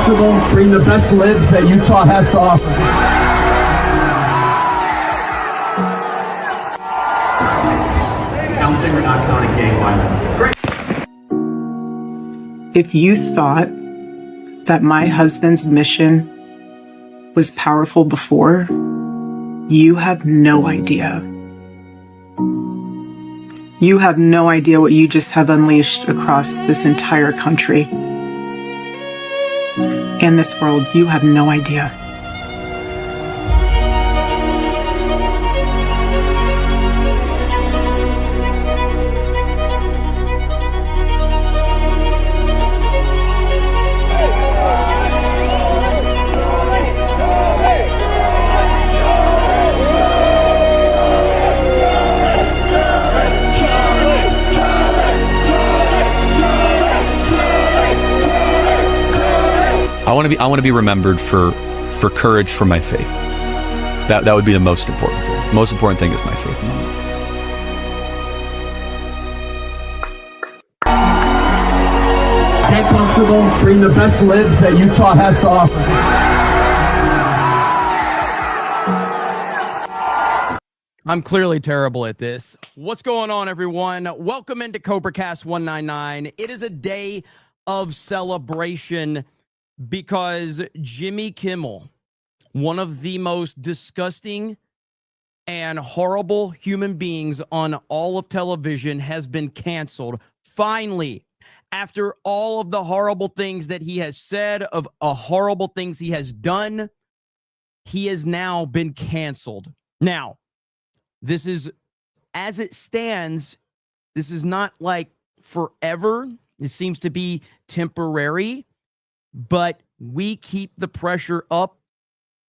comfortable, bring the best libs that Utah has to offer. Counting or not counting gang violence? Great. If you thought that my husband's mission was powerful before, you have no idea. You have no idea what you just have unleashed across this entire country and this world. You have no idea. I want to be remembered for courage for my faith. That would be the most important thing. The most important thing is my faith. Get comfortable, bring the best libs that Utah has to offer. I'm clearly terrible at this. What's going on, everyone? Welcome into CobraCast 199. It is a day of celebration because Jimmy Kimmel, one of the most disgusting and horrible human beings on all of television, has been canceled. Finally, after all of the horrible things that he has said, of horrible things he has done, he has now been canceled. Now, this is, as it stands, this is not like forever. It seems to be temporary, but we keep the pressure up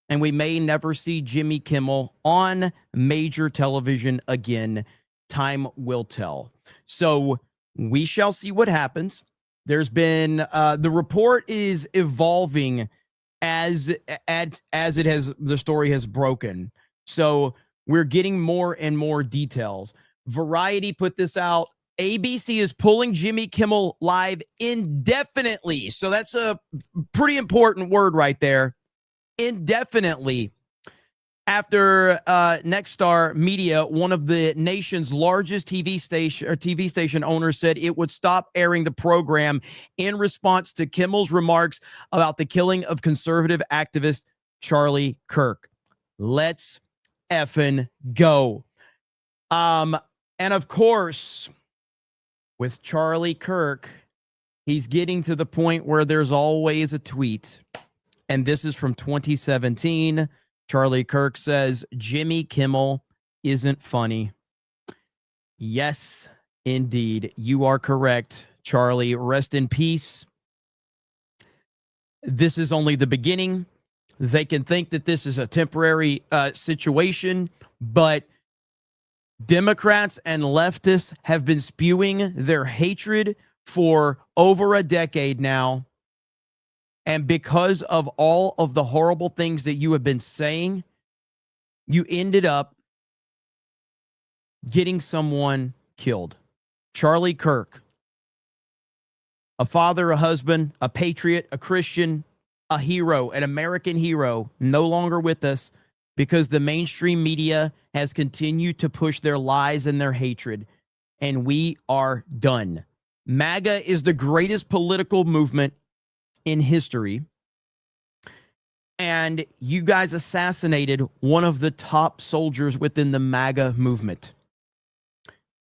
and we may never see Jimmy Kimmel on major television again. Time will tell. So we shall see what happens. There's been, the report is evolving as it has, the story has broken. So we're getting more and more details. Variety put this out. ABC is pulling Jimmy Kimmel live indefinitely. So that's a pretty important word right there. Indefinitely. After Nexstar Media, one of the nation's largest TV station owners, said it would stop airing the program in response to Kimmel's remarks about the killing of conservative activist Charlie Kirk. Let's effing go. And of course, with Charlie Kirk, he's getting to the point where there's always a tweet. And this is from 2017. Charlie Kirk says, Jimmy Kimmel isn't funny. Yes, indeed. You are correct, Charlie. Rest in peace. This is only the beginning. They can think that this is a temporary situation, but Democrats and leftists have been spewing their hatred for over a decade now. And because of all of the horrible things that you have been saying, you ended up getting someone killed. Charlie Kirk, a father, a husband, a patriot, a Christian, a hero, an American hero, no longer with us because the mainstream media has continued to push their lies and their hatred, and we are done. MAGA is the greatest political movement in history, and you guys assassinated one of the top soldiers within the MAGA movement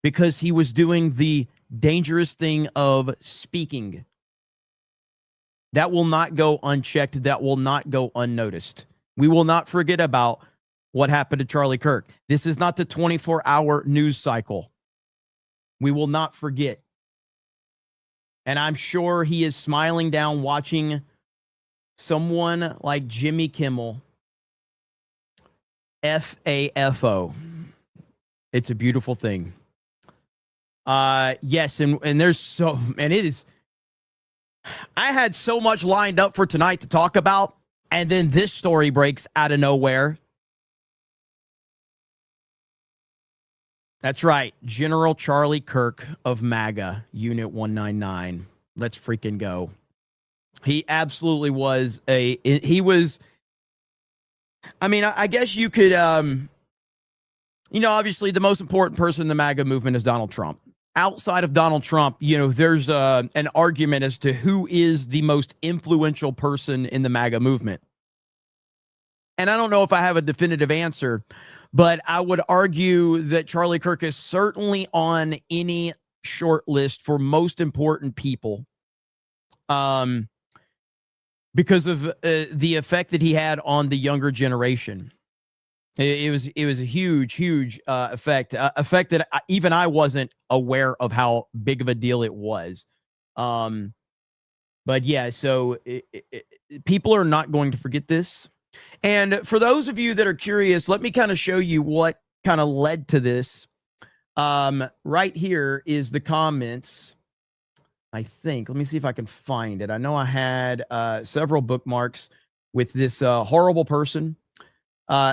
because he was doing the dangerous thing of speaking. That will not go unchecked. That will not go unnoticed. We will not forget about what happened to Charlie Kirk. This is not the 24-hour news cycle. We will not forget. And I'm sure he is smiling down watching someone like Jimmy Kimmel. FAFO. It's a beautiful thing. Yes, and there's so, and it is, I had so much lined up for tonight to talk about, and then this story breaks out of nowhere. That's right. General Charlie Kirk of MAGA, Unit 199. Let's freaking go. He absolutely was he was, I mean, I guess you could, obviously the most important person in the MAGA movement is Donald Trump. Outside of Donald Trump, there's an argument as to who is the most influential person in the MAGA movement. And I don't know if I have a definitive answer, but I would argue that Charlie Kirk is certainly on any short list for most important people, because of the effect that he had on the younger generation. It was a huge effect that even I wasn't aware of how big of a deal it was. But yeah, so people are not going to forget this. And for those of you that are curious, let me kind of show you what kind of led to this. Right here is the comments. I think, let me see if I can find it. I know I had several bookmarks with this horrible person.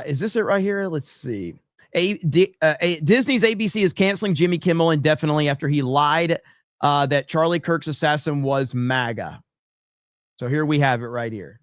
Is this it right here? Let's see. Disney's ABC is canceling Jimmy Kimmel indefinitely after he lied that Charlie Kirk's assassin was MAGA. So here we have it right here.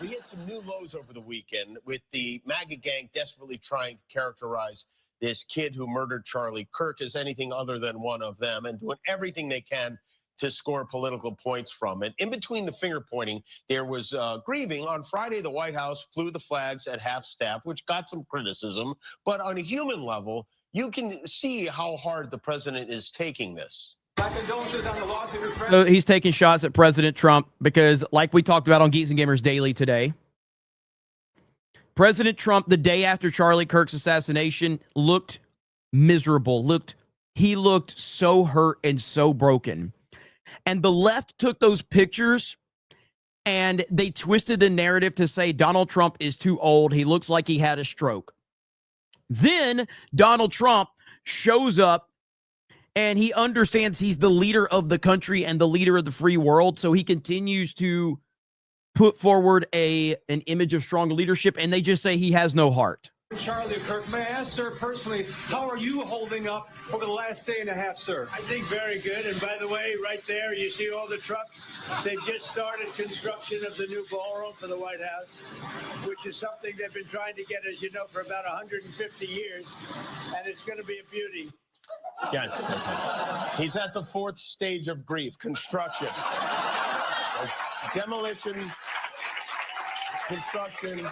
We hit some new lows over the weekend with the MAGA gang desperately trying to characterize this kid who murdered Charlie Kirk as anything other than one of them and doing everything they can to score political points from it. In between the finger pointing, there was grieving. On Friday, the White House flew the flags at half staff, which got some criticism. But on a human level, you can see how hard the president is taking this. So he's taking shots at President Trump because, like we talked about on Geeks and Gamers Daily today, President Trump, the day after Charlie Kirk's assassination, looked miserable. He looked so hurt and so broken. And the left took those pictures and they twisted the narrative to say Donald Trump is too old. He looks like he had a stroke. Then Donald Trump shows up and he understands he's the leader of the country and the leader of the free world. So he continues to put forward an image of strong leadership, and they just say he has no heart. Charlie Kirk, may I ask, sir, personally, how are you holding up over the last day and a half, sir? I think very good. And by the way, right there, you see all the trucks? They've just started construction of the new ballroom for the White House, which is something they've been trying to get, as you know, for about 150 years. And it's going to be a beauty. Yes. He's at the fourth stage of grief, construction. There's demolition, construction.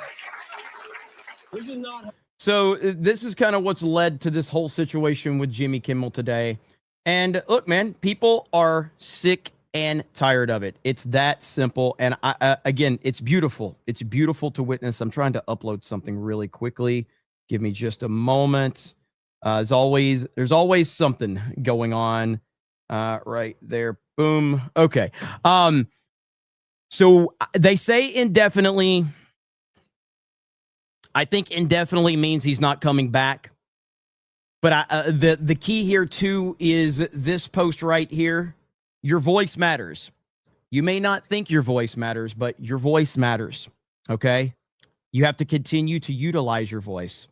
This is not. So this is kind of what's led to this whole situation with Jimmy Kimmel today. And look, man, people are sick and tired of it. It's that simple. And again, it's beautiful. It's beautiful to witness. I'm trying to upload something really quickly. Give me just a moment. As always, there's always something going on right there. Boom. Okay. So they say indefinitely. I think indefinitely means he's not coming back. But the key here, too, is this post right here. Your voice matters. You may not think your voice matters, but your voice matters. Okay? You have to continue to utilize your voice.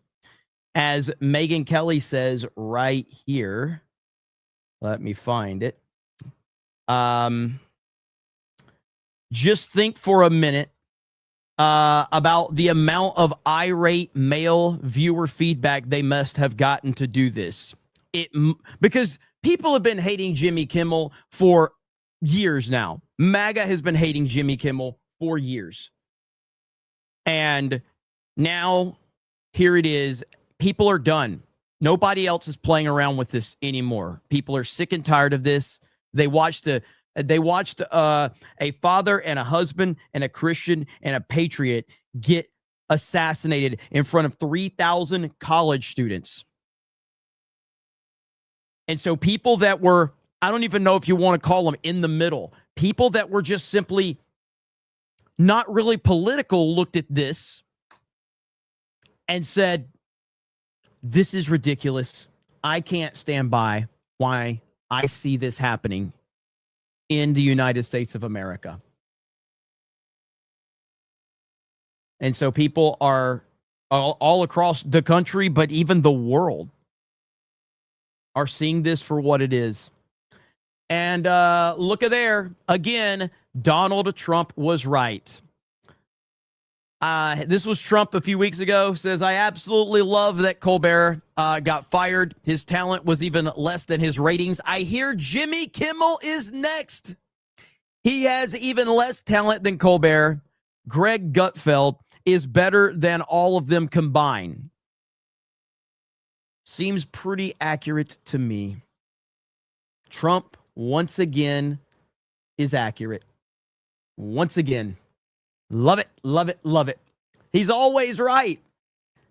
As Megyn Kelly says right here. Let me find it. Just think for a minute about the amount of irate male viewer feedback they must have gotten to do this. Because people have been hating Jimmy Kimmel for years now. MAGA has been hating Jimmy Kimmel for years. And now here it is. People are done. Nobody else is playing around with this anymore. People are sick and tired of this. They watched a father and a husband and a Christian and a patriot get assassinated in front of 3,000 college students. And so people that were, I don't even know if you want to call them in the middle, people that were just simply not really political looked at this and said, this is ridiculous. I can't stand by why I see this happening in the United States of America. And so people are all across the country, but even the world, are seeing this for what it is. And look at there. Again, Donald Trump was right. This was Trump a few weeks ago. Says, I absolutely love that Colbert got fired. His talent was even less than his ratings. I hear Jimmy Kimmel is next. He has even less talent than Colbert. Greg Gutfeld is better than all of them combined. Seems pretty accurate to me. Trump, once again, is accurate. Once again. Love it, love it, love it. He's always right.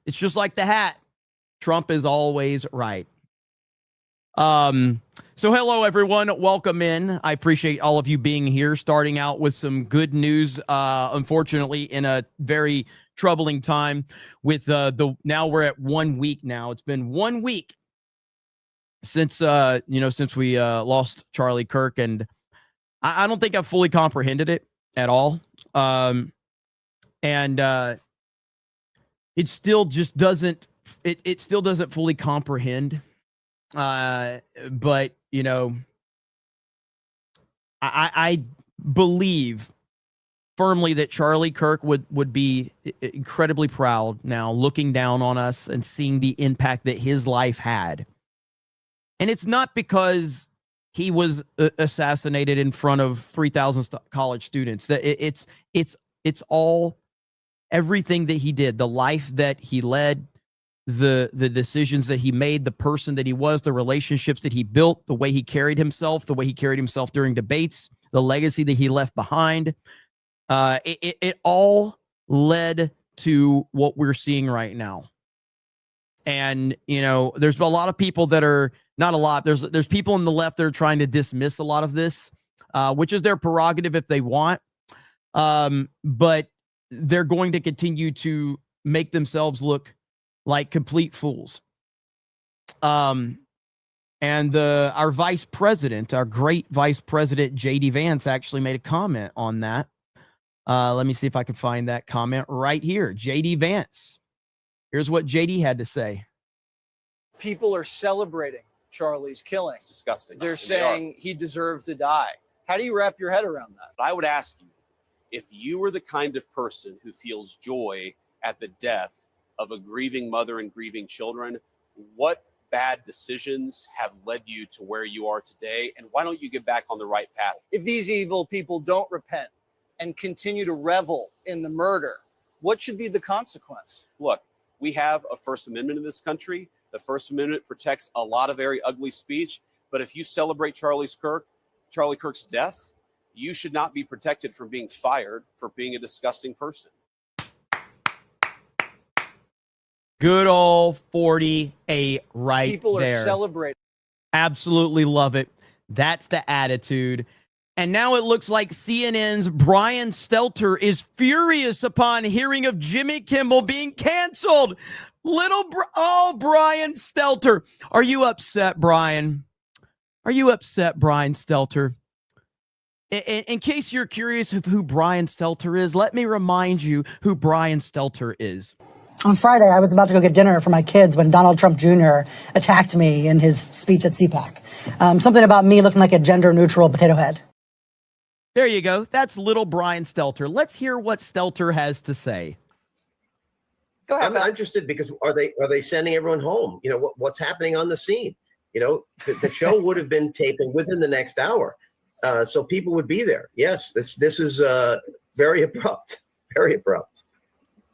It's just like the hat. Trump is always right. So hello, everyone. Welcome in. I appreciate all of you being here, starting out with some good news. Unfortunately, in a very troubling time with now we're at 1 week now. It's been 1 week since since we lost Charlie Kirk, and I don't think I've fully comprehended it at all. It still just doesn't, it still doesn't fully comprehend. But you know, I believe firmly that Charlie Kirk would be incredibly proud now, looking down on us and seeing the impact that his life had. And it's not because he was assassinated in front of 3,000 college students. That it's all, everything that he did, the life that he led, the decisions that he made, the person that he was, the relationships that he built, the way he carried himself, during debates, the legacy that he left behind. It all led to what we're seeing right now. And, you know, there's a lot of people that are, not a lot, there's people on the left that are trying to dismiss a lot of this, which is their prerogative if they want. But they're going to continue to make themselves look like complete fools. And our vice president, our great vice president, JD Vance, actually made a comment on that. Let me see if I can find that comment right here. JD Vance. Here's what JD had to say. People are celebrating Charlie's killing. It's disgusting. They're saying he deserved to die. How do you wrap your head around that? I would ask you, if you were the kind of person who feels joy at the death of a grieving mother and grieving children, what bad decisions have led you to where you are today? And why don't you get back on the right path? If these evil people don't repent and continue to revel in the murder, what should be the consequence? Look, we have a First Amendment in this country. The First Amendment protects a lot of very ugly speech. But if you celebrate Charlie Kirk's death, you should not be protected from being fired for being a disgusting person. Good old 48 right People there. are celebrating. Absolutely love it. That's the attitude. And now it looks like CNN's Brian Stelter is furious upon hearing of Jimmy Kimmel being canceled. Brian Stelter. Are you upset, Brian? Are you upset, Brian Stelter? In case you're curious of who Brian Stelter is, let me remind you who Brian Stelter is. On Friday, I was about to go get dinner for my kids when Donald Trump Jr. attacked me in his speech at CPAC. Something about me looking like a gender-neutral potato head. There you go. That's little Brian Stelter. Let's hear what Stelter has to say. Go ahead. I'm interested because are they sending everyone home? You know, what's happening on the scene? You know, the show would have been taping within the next hour. So people would be there. Yes, this is very abrupt, very abrupt.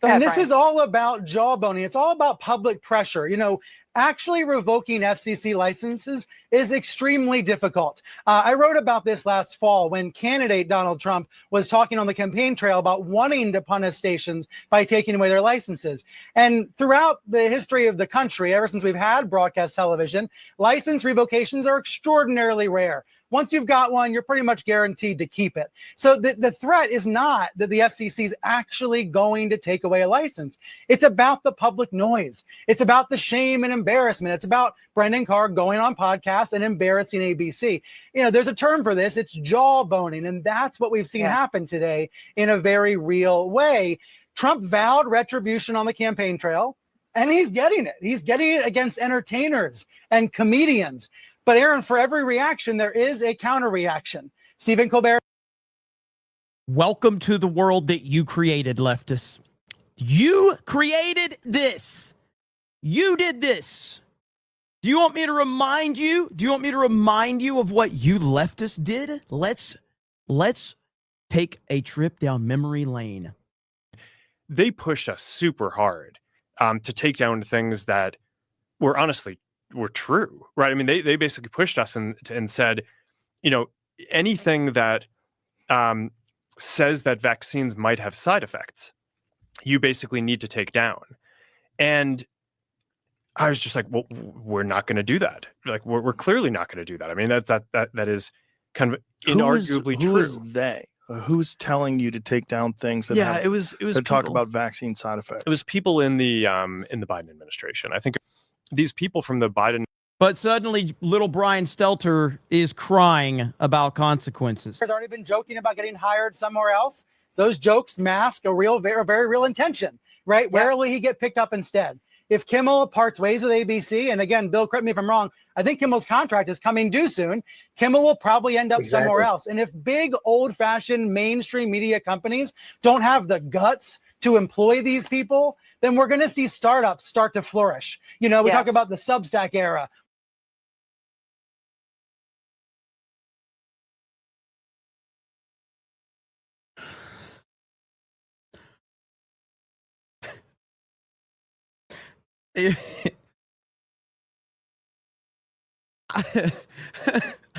And this is all about jawboning. It's all about public pressure. You know, actually revoking FCC licenses is extremely difficult. I wrote about this last fall when candidate Donald Trump was talking on the campaign trail about wanting to punish stations by taking away their licenses. And throughout the history of the country, ever since we've had broadcast television, license revocations are extraordinarily rare. Once you've got one, you're pretty much guaranteed to keep it. So the threat is not that the FCC is actually going to take away a license. It's about the public noise. It's about the shame and embarrassment. It's about Brendan Carr going on podcasts and embarrassing ABC. You know, there's a term for this. It's jawboning. And that's what we've seen happen today in a very real way. Trump vowed retribution on the campaign trail, and he's getting it. He's getting it against entertainers and comedians. But Aaron, for every reaction, there is a counter reaction. Stephen Colbert welcome to the world that you created, leftists. You created this. You did this. Do you want me to remind you? Do you want me to remind you of what you leftists did? Let's take a trip down memory lane. They pushed us super hard to take down things that were honestly were true, right? I mean, they basically pushed us and said, anything that says that vaccines might have side effects, you basically need to take down. And I was just like, well, we're not going to do that. Like, we're clearly not going to do that. I mean, that is kind of inarguably true. Who is they? Who's telling you to take down things that it was that talk about vaccine side effects? It was people in the Biden administration. I think these people from the Biden. But suddenly, little Brian Stelter is crying about consequences. Has already been joking about getting hired somewhere else. Those jokes mask a very real intention, right? Yeah. Where will he get picked up instead? If Kimmel parts ways with ABC, and again, Bill, correct me if I'm wrong, I think Kimmel's contract is coming due soon. Kimmel will probably end up somewhere else. And if big, old-fashioned mainstream media companies don't have the guts to employ these people, then we're going to see startups start to flourish. We talk about the Substack era.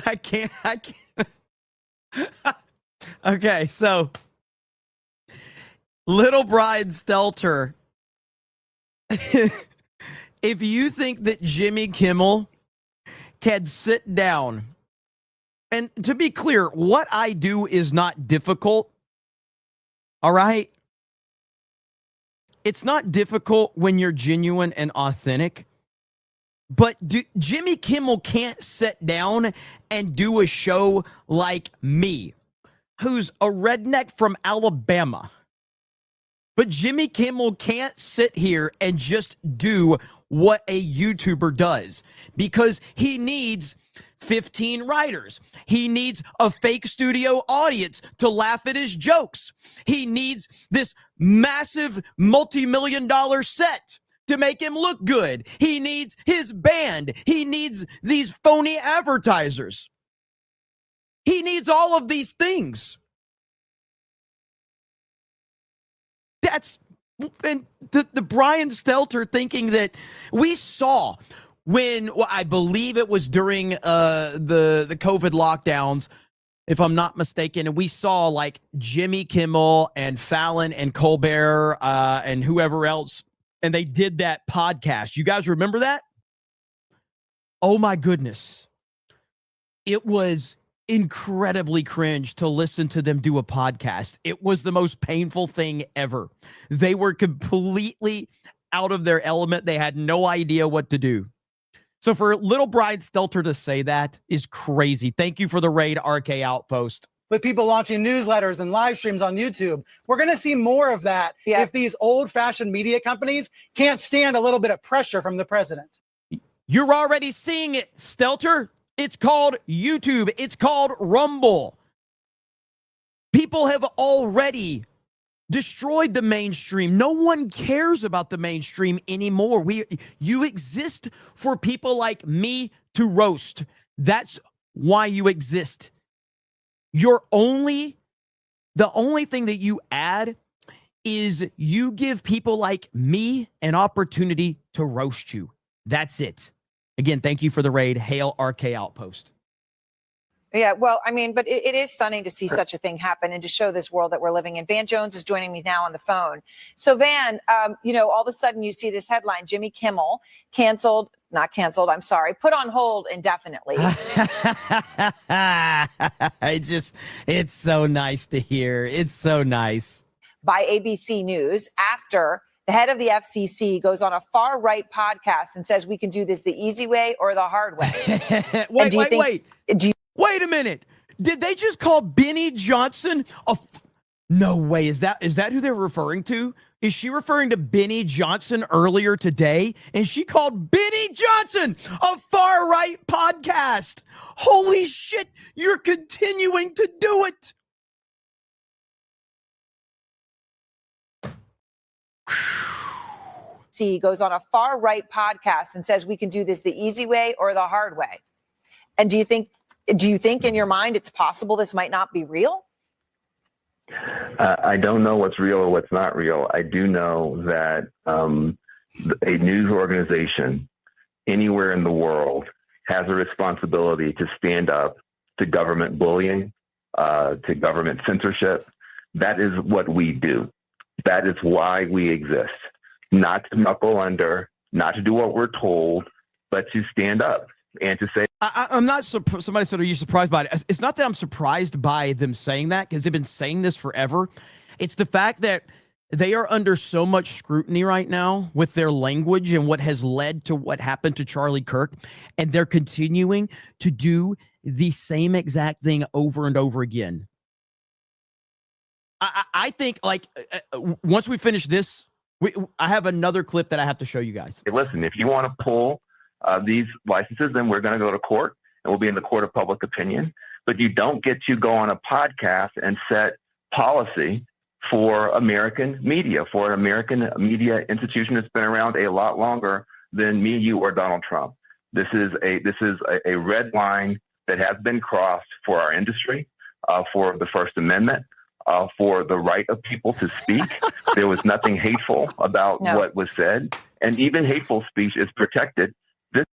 I can't. Okay, so little Brian Stelter, if you think that Jimmy Kimmel can sit down, and to be clear, what I do is not difficult, all right? It's not difficult when you're genuine and authentic. But Jimmy Kimmel can't sit down and do a show like me, who's a redneck from Alabama. But Jimmy Kimmel can't sit here and just do what a YouTuber does, because he needs 15 writers. He needs a fake studio audience to laugh at his jokes. He needs this massive multi-million-dollar set to make him look good. He needs his band. He needs these phony advertisers. He needs all of these things. And the Brian Stelter thinking that we saw when, I believe it was during the COVID lockdowns, if I'm not mistaken, and we saw like Jimmy Kimmel and Fallon and Colbert and whoever else, and they did that podcast. You guys remember that? Oh my goodness. It was incredibly cringe to listen to them do a podcast. It was the most painful thing ever. They were completely out of their element. They had no idea what to do. So for little Brian Stelter to say that is crazy. Thank you for the raid, RK Outpost. With people launching newsletters and live streams on YouTube, we're going to see more of that if these old-fashioned media companies can't stand a little bit of pressure from the president. You're already seeing it, Stelter. It's called YouTube. It's called Rumble. People have already destroyed the mainstream. No one cares about the mainstream anymore. You exist for people like me to roast. That's why you exist. The only thing that you add is you give people like me an opportunity to roast you. That's it. Again, thank you for the raid. Hail RK Outpost. Yeah, well, I mean, but it is stunning to see such a thing happen and to show this world that we're living in. Van Jones is joining me now on the phone. So Van, all of a sudden you see this headline, Jimmy Kimmel not canceled, I'm sorry, put on hold indefinitely. It's so nice to hear. It's so nice. By ABC News after the head of the FCC goes on a far-right podcast and says we can do this the easy way or the hard way. Wait a minute. Did they just call Benny Johnson no way. Is that who they're referring to? Is she referring to Benny Johnson earlier today? And she called Benny Johnson a far-right podcast. Holy shit, you're continuing to do it. He goes on a far right podcast and says we can do this the easy way or the hard way. And do you think in your mind it's possible this might not be real? I don't know what's real or what's not real. I do know that a news organization anywhere in the world has a responsibility to stand up to government bullying, to government censorship. That is what we do. That is why we exist. Not to knuckle under, not to do what we're told, but to stand up and to say. I'm not. Somebody said, "Are you surprised by it?" It's not that I'm surprised by them saying that, because they've been saying this forever. It's the fact that they are under so much scrutiny right now with their language and what has led to what happened to Charlie Kirk, and they're continuing to do the same exact thing over and over again. I think, like, once we finish this, I have another clip that I have to show you guys. Hey, listen, if you want to pull these licenses, then we're going to go to court, and we'll be in the court of public opinion. But you don't get to go on a podcast and set policy for American media, for an American media institution that's been around a lot longer than me, you, or Donald Trump. This is a red line that has been crossed for our industry, for the First Amendment, for the right of people to speak. There was nothing hateful about what was said, and even hateful speech is protected.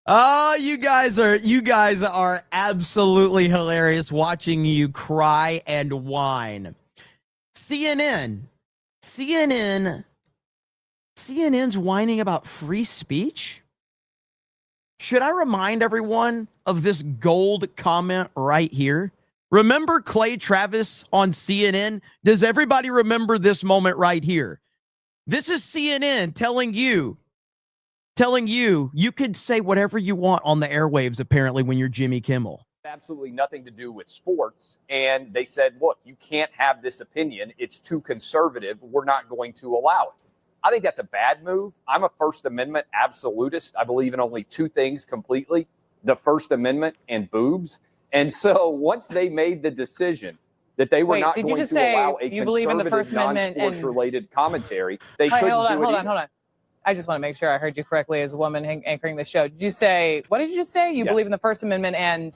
Oh, you guys are absolutely hilarious watching you cry and whine. CNN's whining about free speech? Should I remind everyone of this gold comment right here? Remember Clay Travis on CNN? Does everybody remember this moment right here? This is CNN telling you you could say whatever you want on the airwaves, apparently, when you're Jimmy Kimmel. Absolutely nothing to do with sports. And they said, look, you can't have this opinion. It's too conservative. We're not going to allow it. I think that's a bad move. I'm a First Amendment absolutist. I believe in only two things completely, the First Amendment and boobs. And so once they made the decision that they were not going to allow a conservative, non-sports related commentary, they couldn't do it. Hold on. I just want to make sure I heard you correctly as a woman anchoring the show. Did you say, what did you just say? You believe in the First Amendment and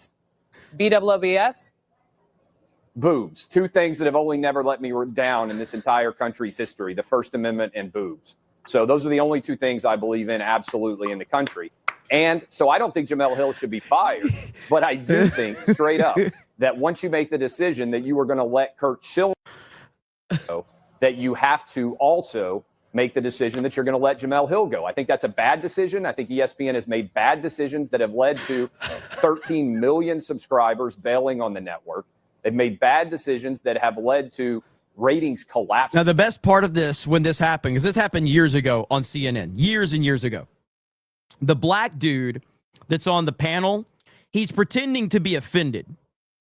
BWBS? Boobs. Two things that have only never let me down in this entire country's history, the First Amendment and boobs. So those are the only two things I believe in absolutely in the country. And so I don't think Jemele Hill should be fired, but I do think straight up that once you make the decision that you are going to let Kurt Schilling go, that you have to also make the decision that you're going to let Jemele Hill go. I think that's a bad decision. I think ESPN has made bad decisions that have led to 13 million subscribers bailing on the network. They've made bad decisions that have led to ratings collapsing. Now, the best part of this, when this happened, because this happened years ago on CNN, years and years ago. The black dude that's on the panel, he's pretending to be offended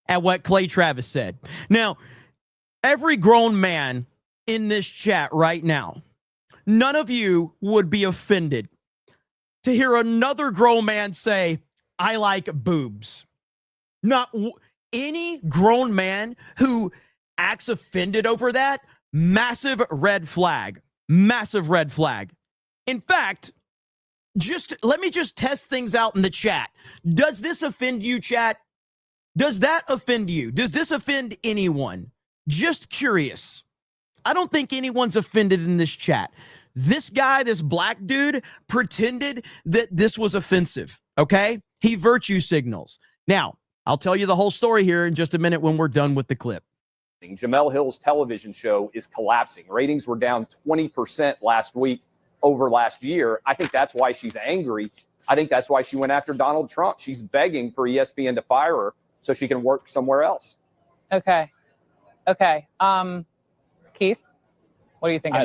at what Clay Travis said. Now, every grown man in this chat right now, none of you would be offended to hear another grown man say, I like boobs. Not any grown man who acts offended over that, massive red flag. Massive red flag. In fact, let me just test things out in the chat. Does this offend you, chat? Does that offend you? Does this offend anyone? Just curious. I don't think anyone's offended in this chat. This guy, this black dude, pretended that this was offensive, okay? He virtue signals. Now, I'll tell you the whole story here in just a minute when we're done with the clip. Jemele Hill's television show is collapsing. Ratings were down 20% last week over last year. I think that's why she's angry. I think that's why she went after Donald Trump. She's begging for ESPN to fire her so she can work somewhere else. Okay. Keith, what do you think?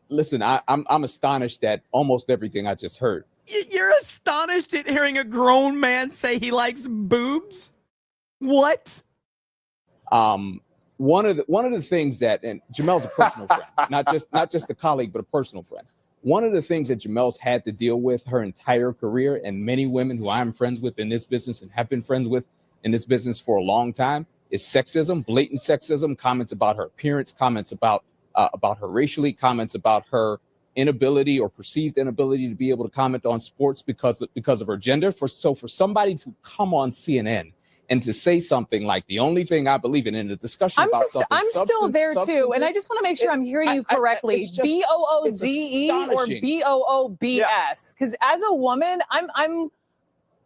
Listen, I'm astonished at almost everything I just heard. You're astonished at hearing a grown man say he likes boobs? What? One of the things that, and Jamel's a personal friend, not just a colleague, but a personal friend. One of the things that Jamel's had to deal with her entire career, and many women who I'm friends with in this business and have been friends with in this business for a long time, is sexism, blatant sexism, comments about her appearance, comments about her racially, comments about her inability or perceived inability to be able to comment on sports because of her gender. For somebody to come on CNN and to say something like the only thing I believe in a discussion about something, I'm still there too, and I just want to make sure I'm hearing you correctly. BOOZE or BOOBS? Because as a woman, I'm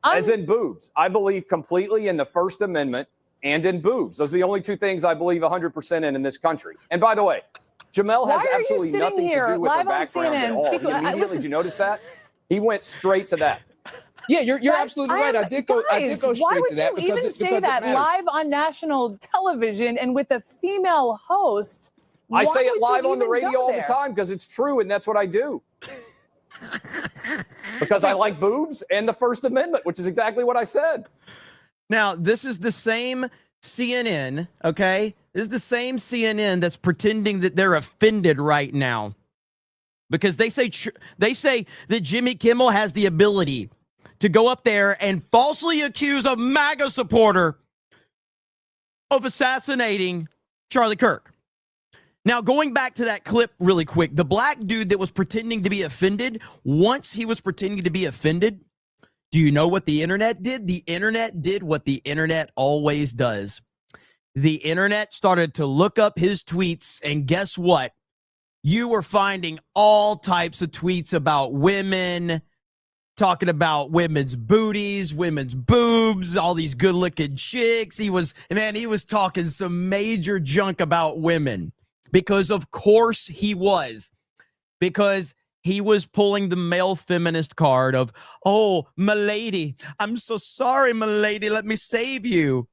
as in boobs. I believe completely in the First Amendment and in boobs. Those are the only two things I believe 100% in this country. And by the way, Jamel has absolutely nothing to do with her background at all. Did you notice that? He went straight to that. Yeah, you're absolutely right. I did go straight to that. Why would you even say that live on national television and with a female host? I say it live on the radio all the time because it's true, and that's what I do. Because I like boobs and the First Amendment, which is exactly what I said. Now, this is the same CNN, okay? This is the same CNN that's pretending that they're offended right now because they say that Jimmy Kimmel has the ability to go up there and falsely accuse a MAGA supporter of assassinating Charlie Kirk. Now, going back to that clip really quick, the black dude that was pretending to be offended, once he was pretending to be offended, do you know what the internet did? The internet did what the internet always does. The internet started to look up his tweets, and guess what? You were finding all types of tweets about women, talking about women's booties, women's boobs, all these good-looking chicks. He was talking some major junk about women because, of course, he was. Because he was pulling the male feminist card of, oh, m'lady, I'm so sorry, m'lady, let me save you.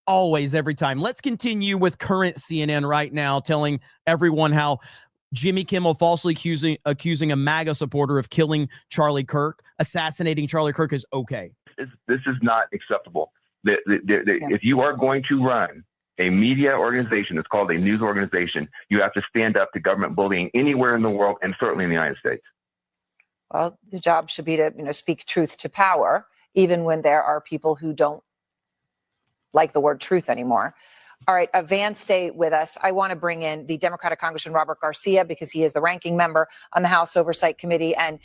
Always, every time. Let's continue with current CNN right now, telling everyone how Jimmy Kimmel falsely accusing a MAGA supporter of killing Charlie Kirk, assassinating Charlie Kirk is okay. This is not acceptable. If you are going to run a media organization, it's called a news organization, you have to stand up to government bullying anywhere in the world and certainly in the United States. Well, the job should be to, speak truth to power, even when there are people who don't like the word truth anymore. All right, Van, stay with us. I want to bring in the Democratic Congressman Robert Garcia because he is the ranking member on the House Oversight Committee. And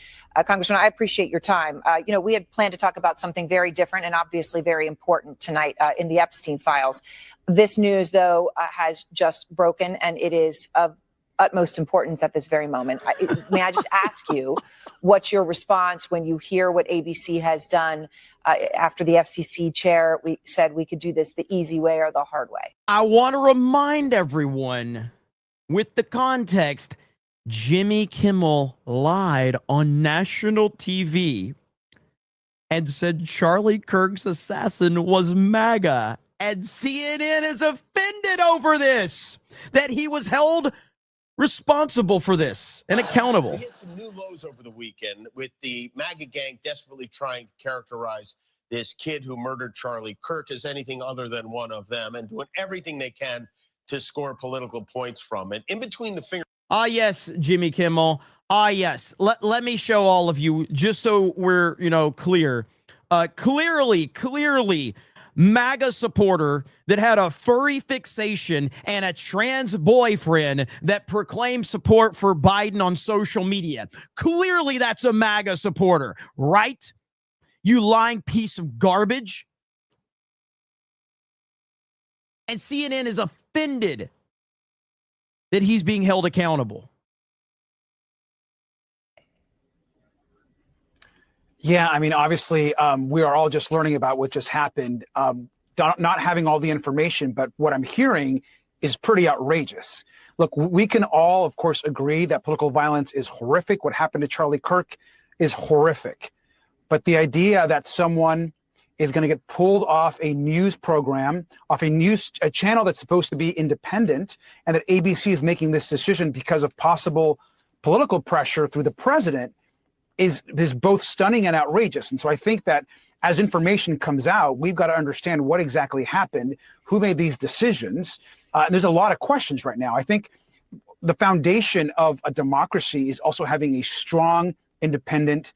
Congressman, I appreciate your time. We had planned to talk about something very different and obviously very important tonight in the Epstein files. This news, though, has just broken, and it is of utmost importance at this very moment. May I just ask you, what's your response when you hear what ABC has done after the FCC chair? We said we could do this the easy way or the hard way. I want to remind everyone with the context, Jimmy Kimmel lied on national TV and said Charlie Kirk's assassin was MAGA. And CNN is offended over this, that he was held responsible for this and accountable. We hit some new lows over the weekend with the MAGA gang desperately trying to characterize this kid who murdered Charlie Kirk as anything other than one of them and doing everything they can to score political points from it. In between the fingers. Ah, yes, Jimmy Kimmel. Ah, yes. Let me show all of you just so we're, clear. Clearly, MAGA supporter that had a furry fixation and a trans boyfriend that proclaimed support for Biden on social media. Clearly, that's a MAGA supporter, right? You lying piece of garbage. And CNN is offended that he's being held accountable. Yeah, obviously, we are all just learning about what just happened, not having all the information, but what I'm hearing is pretty outrageous. Look, we can all, of course, agree that political violence is horrific. What happened to Charlie Kirk is horrific. But the idea that someone is going to get pulled off a news program, off a channel that's supposed to be independent, and that ABC is making this decision because of possible political pressure through the president is both stunning and outrageous. And so I think that as information comes out, we've got to understand what exactly happened, who made these decisions. There's a lot of questions right now. I think the foundation of a democracy is also having a strong, independent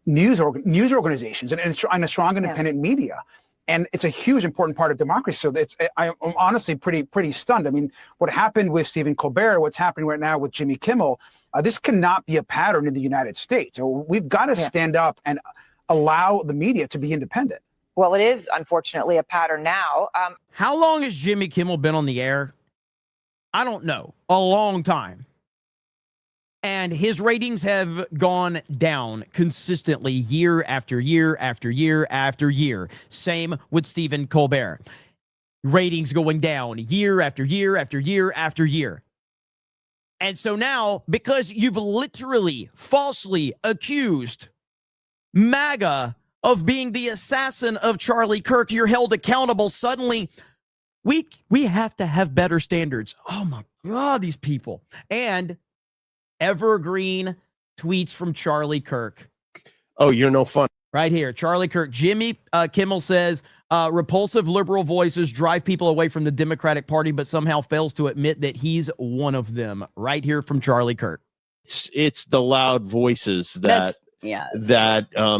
news organizations and a strong, independent media. And it's a huge, important part of democracy. So I'm honestly pretty stunned. What happened with Stephen Colbert, what's happening right now with Jimmy Kimmel, This cannot be a pattern in the United States. So we've got to stand up and allow the media to be independent. Well, it is unfortunately a pattern now. How long has Jimmy Kimmel been on the air? I don't know. A long time. And his ratings have gone down consistently year after year after year after year. Same with Stephen Colbert. Ratings going down year after year after year after year. And so now, because you've literally falsely accused MAGA of being the assassin of Charlie Kirk, you're held accountable. Suddenly, we have to have better standards. Oh my God, these people. And evergreen tweets from Charlie Kirk. Oh, you're no fun. Right here, Charlie Kirk. Jimmy Kimmel says, repulsive liberal voices drive people away from the Democratic Party, but somehow fails to admit that he's one of them. Right here from Charlie Kirk. It's the loud voices that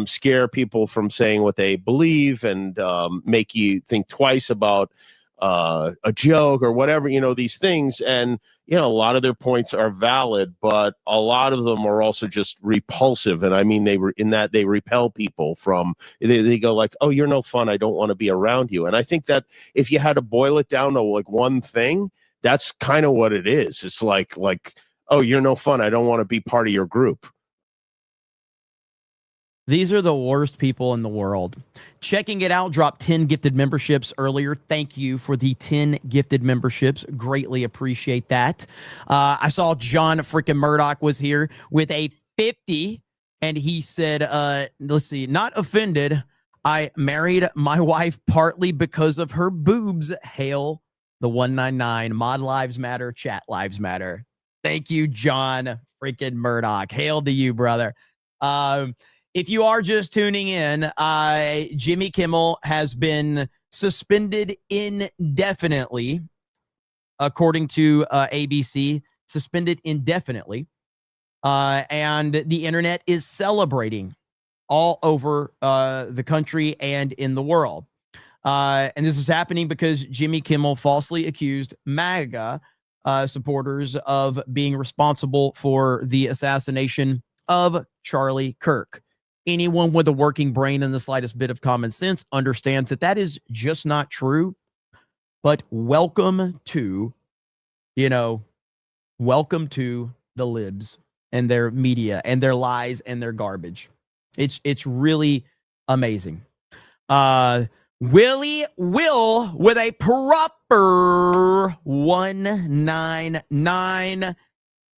scare people from saying what they believe and make you think twice about a joke or whatever, these things. And, a lot of their points are valid, but a lot of them are also just repulsive. And I mean, they repel people from, they go like, oh, you're no fun. I don't want to be around you. And I think that if you had to boil it down to like one thing, that's kind of what it is. It's like, oh, you're no fun. I don't want to be part of your group. These are the worst people in the world. Checking it out, dropped 10 gifted memberships earlier. Thank you for the 10 gifted memberships. Greatly appreciate that. I saw John freaking Murdoch was here with a 50, and he said, let's see, not offended. I married my wife partly because of her boobs. Hail the 199. Mod lives matter. Chat lives matter. Thank you, John freaking Murdoch. Hail to you, brother. If you are just tuning in, Jimmy Kimmel has been suspended indefinitely, according to ABC, suspended indefinitely. And the internet is celebrating all over the country and in the world. And this is happening because Jimmy Kimmel falsely accused MAGA supporters of being responsible for the assassination of Charlie Kirk. Anyone with a working brain and the slightest bit of common sense understands that that is just not true. But welcome to the libs and their media and their lies and their garbage. It's really amazing. Willie Will with a proper 199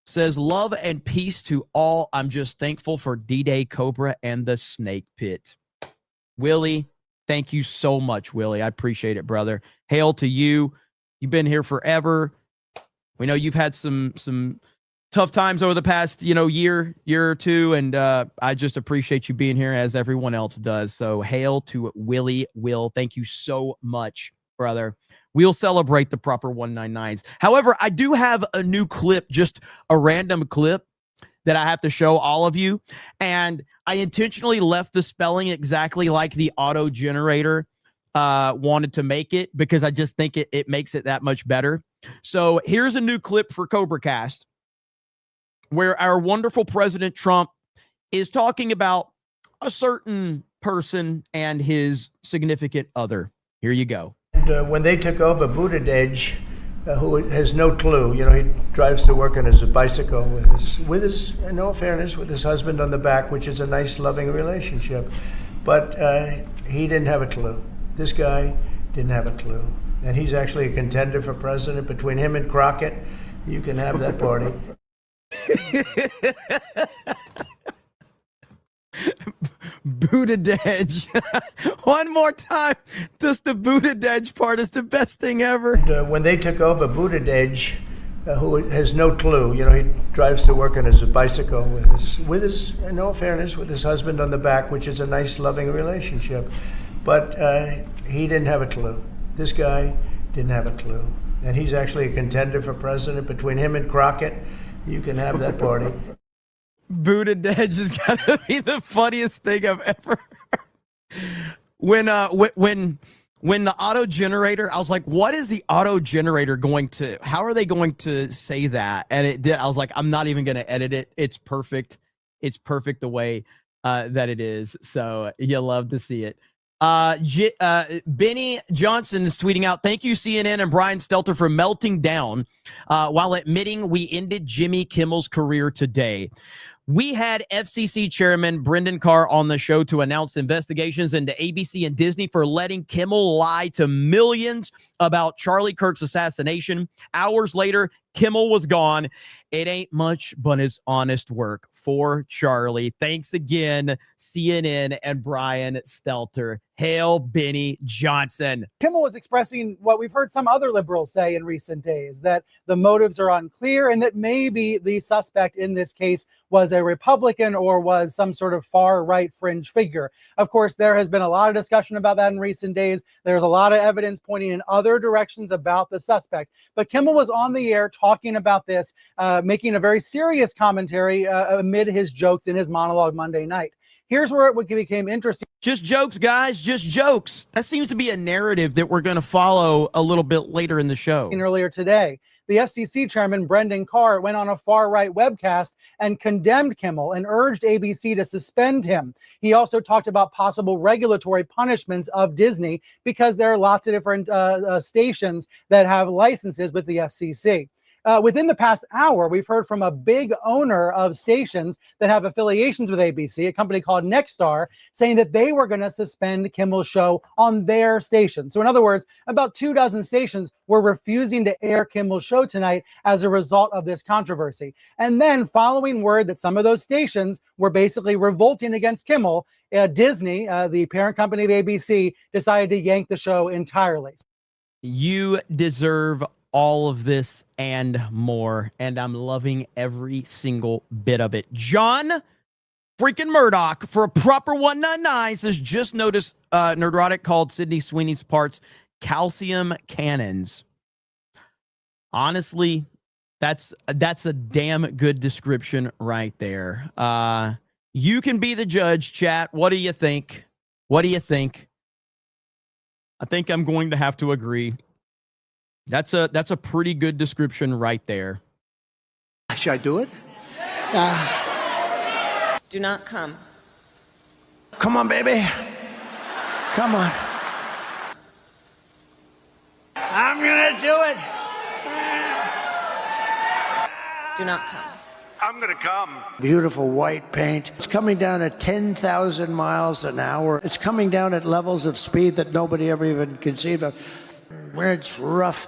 says, love and peace to all. I'm just thankful for D-Day Cobra and the Snake Pit. Willie, thank you so much, Willie. I appreciate it, brother. Hail to you. You've been here forever. We know you've had some tough times over the past, year or two, and I just appreciate you being here as everyone else does. So hail to Willie Will. Thank you so much, brother. We'll celebrate the proper 199s. However, I do have a new clip, just a random clip that I have to show all of you. And I intentionally left the spelling exactly like the auto generator wanted to make it, because I just think it makes it that much better. So here's a new clip for CobraCast where our wonderful President Trump is talking about a certain person and his significant other. Here you go. When they took over, Buttigieg, who has no clue, he drives to work on his bicycle with his, in all fairness, with his husband on the back, which is a nice, loving relationship. But he didn't have a clue. This guy didn't have a clue. And he's actually a contender for president. Between him and Crockett, you can have that party. Buttigieg. One more time. Just the Buttigieg part is the best thing ever. When they took over, Buttigieg, who has no clue, he drives to work on his bicycle with his, in all fairness, with his husband on the back, which is a nice, loving relationship. But he didn't have a clue. This guy didn't have a clue. And he's actually a contender for president. Between him and Crockett, you can have that party. Buttigieg has got to be the funniest thing I've ever heard. When when the auto generator, I was like, what is the auto generator going to, how are they going to say that? And it did. I was like, I'm not even going to edit it. It's perfect. It's perfect the way that it is. So you love to see it. Benny Johnson is tweeting out, thank you, CNN and Brian Stelter, for melting down while admitting we ended Jimmy Kimmel's career today. We had FCC Chairman Brendan Carr on the show to announce investigations into ABC and Disney for letting Kimmel lie to millions about Charlie Kirk's assassination. Hours later, Kimmel was gone. It ain't much, but it's honest work for Charlie. Thanks again, CNN and Brian Stelter. Hail Benny Johnson. Kimmel was expressing what we've heard some other liberals say in recent days, that the motives are unclear and that maybe the suspect in this case was a Republican or was some sort of far-right fringe figure. Of course, there has been a lot of discussion about that in recent days. There's a lot of evidence pointing in other directions about the suspect. But Kimmel was on the air talking about this, making a very serious commentary amid his jokes in his monologue Monday night. Here's where it became interesting. Just jokes, guys, just jokes. That seems to be a narrative that we're going to follow a little bit later in the show. Earlier today, the FCC chairman, Brendan Carr, went on a far-right webcast and condemned Kimmel and urged ABC to suspend him. He also talked about possible regulatory punishments of Disney because there are lots of different stations that have licenses with the FCC. Within the past hour, we've heard from a big owner of stations that have affiliations with ABC, a company called Nexstar, saying that they were going to suspend Kimmel's show on their station. So in other words, about 24 stations were refusing to air Kimmel's show tonight as a result of this controversy. And then following word that some of those stations were basically revolting against Kimmel, Disney, the parent company of ABC, decided to yank the show entirely. You deserve all of this and more, and I'm loving every single bit of it. John freaking Murdoch for a proper 199 says, just noticed Nerdrotic called Sydney Sweeney's parts calcium cannons. Honestly, that's a damn good description right there. You can be the judge, chat. What do you think? What do you think? I think I'm going to have to agree. That's a pretty good description right there. Should I do it? Do not come. Come on, baby. Come on. I'm gonna do it. Do not come. I'm gonna come. Beautiful white paint. It's coming down at 10,000 miles an hour. It's coming down at levels of speed that nobody ever even conceived of. Where it's rough,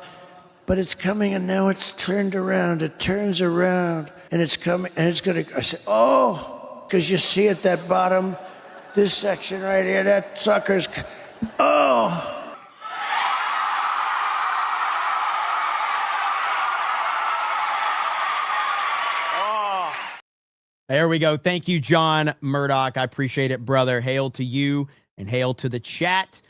but it's coming, and now it's turned around. It turns around, and it's coming, and it's gonna. I said, oh, because you see at that bottom, this section right here, that sucker's. Oh. There we go. Thank you, John Murdoch. I appreciate it, brother. Hail to you and hail to the chat.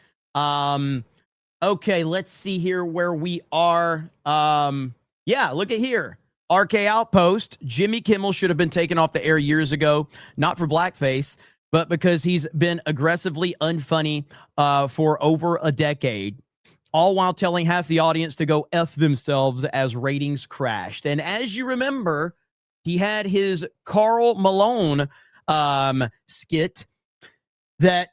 Okay, let's see here where we are. Yeah, look at here. RK Outpost. Jimmy Kimmel should have been taken off the air years ago, not for blackface, but because he's been aggressively unfunny for over a decade, all while telling half the audience to go F themselves as ratings crashed. And as you remember, he had his Karl Malone skit that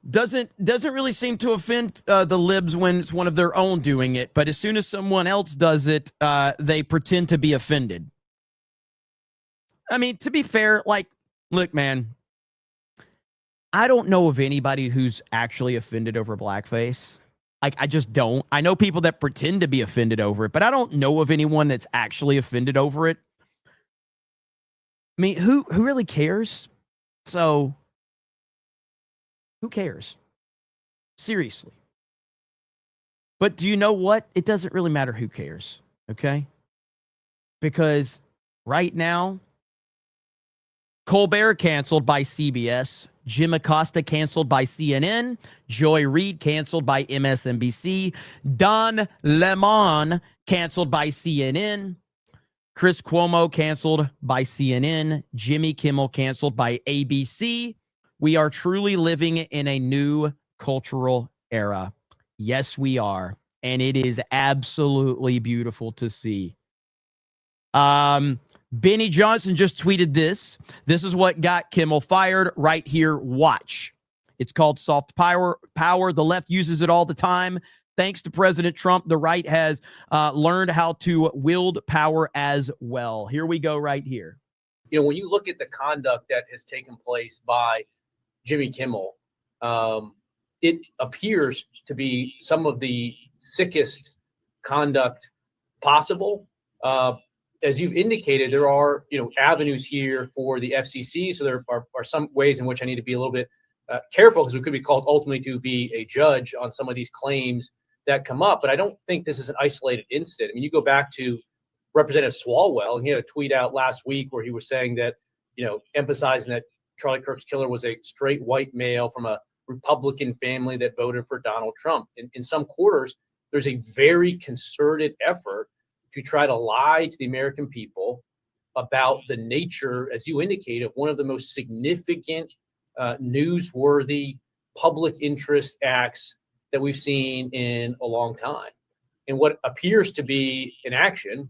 doesn't really seem to offend the libs when it's one of their own doing it, but as soon as someone else does it, they pretend to be offended. I mean, to be fair, like, look, man, I don't know of anybody who's actually offended over blackface. Like, I just don't. I know people that pretend to be offended over it, but I don't know of anyone that's actually offended over it. I mean, who really cares? So who cares? Seriously. But do you know what? It doesn't really matter who cares, okay? Because right now, Colbert canceled by CBS, Jim Acosta canceled by CNN, Joy Reid canceled by MSNBC, Don Lemon canceled by CNN, Chris Cuomo canceled by CNN, Jimmy Kimmel canceled by ABC. We are truly living in a new cultural era. Yes, we are. And it is absolutely beautiful to see. Benny Johnson just tweeted this. This is what got Kimmel fired right here. Watch. It's called soft power. The left uses it all the time. Thanks to President Trump, the right has learned how to wield power as well. Here we go right here. You know, when you look at the conduct that has taken place by Jimmy Kimmel, it appears to be some of the sickest conduct possible. As you've indicated, there are, avenues here for the FCC. So there are some ways in which I need to be a little bit careful, because we could be called ultimately to be a judge on some of these claims that come up. But I don't think this is an isolated incident. I mean, you go back to Representative Swalwell, and he had a tweet out last week where he was saying that, emphasizing that Charlie Kirk's killer was a straight white male from a Republican family that voted for Donald Trump. In some quarters, there's a very concerted effort to try to lie to the American people about the nature, as you indicate, of one of the most significant, newsworthy public interest acts that we've seen in a long time. And what appears to be an action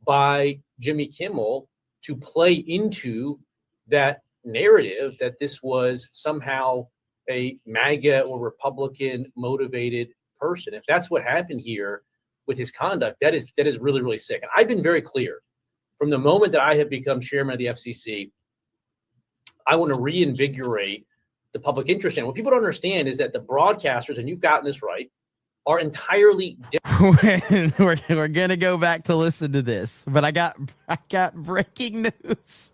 by Jimmy Kimmel to play into that narrative that this was somehow a MAGA or Republican motivated person. If that's what happened here with his conduct, that is really, really sick. And I've been very clear from the moment that I have become chairman of the FCC. I want to reinvigorate the public interest. And what people don't understand is that the broadcasters, and you've gotten this right, are entirely different. We're gonna go back to listen to this, but I got breaking news.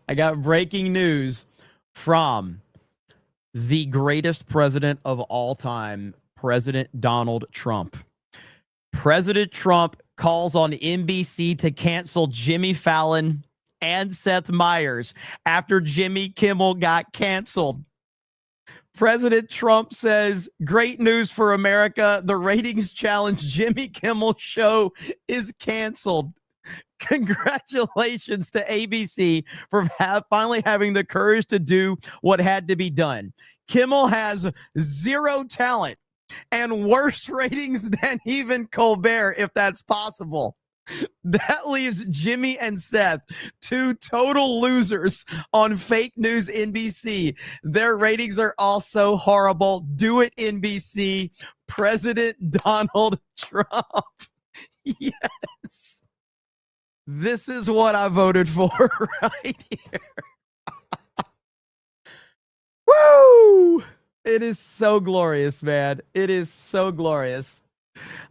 I got breaking news from the greatest president of all time, President Donald Trump. President Trump calls on NBC to cancel Jimmy Fallon and Seth Meyers after Jimmy Kimmel got canceled. President Trump says, great news for America. The ratings challenge Jimmy Kimmel show is canceled. Congratulations to ABC for finally having the courage to do what had to be done. Kimmel has zero talent and worse ratings than even Colbert, if that's possible. That leaves Jimmy and Seth, two total losers on fake news NBC. Their ratings are also horrible. Do it, NBC. President Donald Trump. Yes. This is what I voted for right here. Woo! It is so glorious, man. It is so glorious.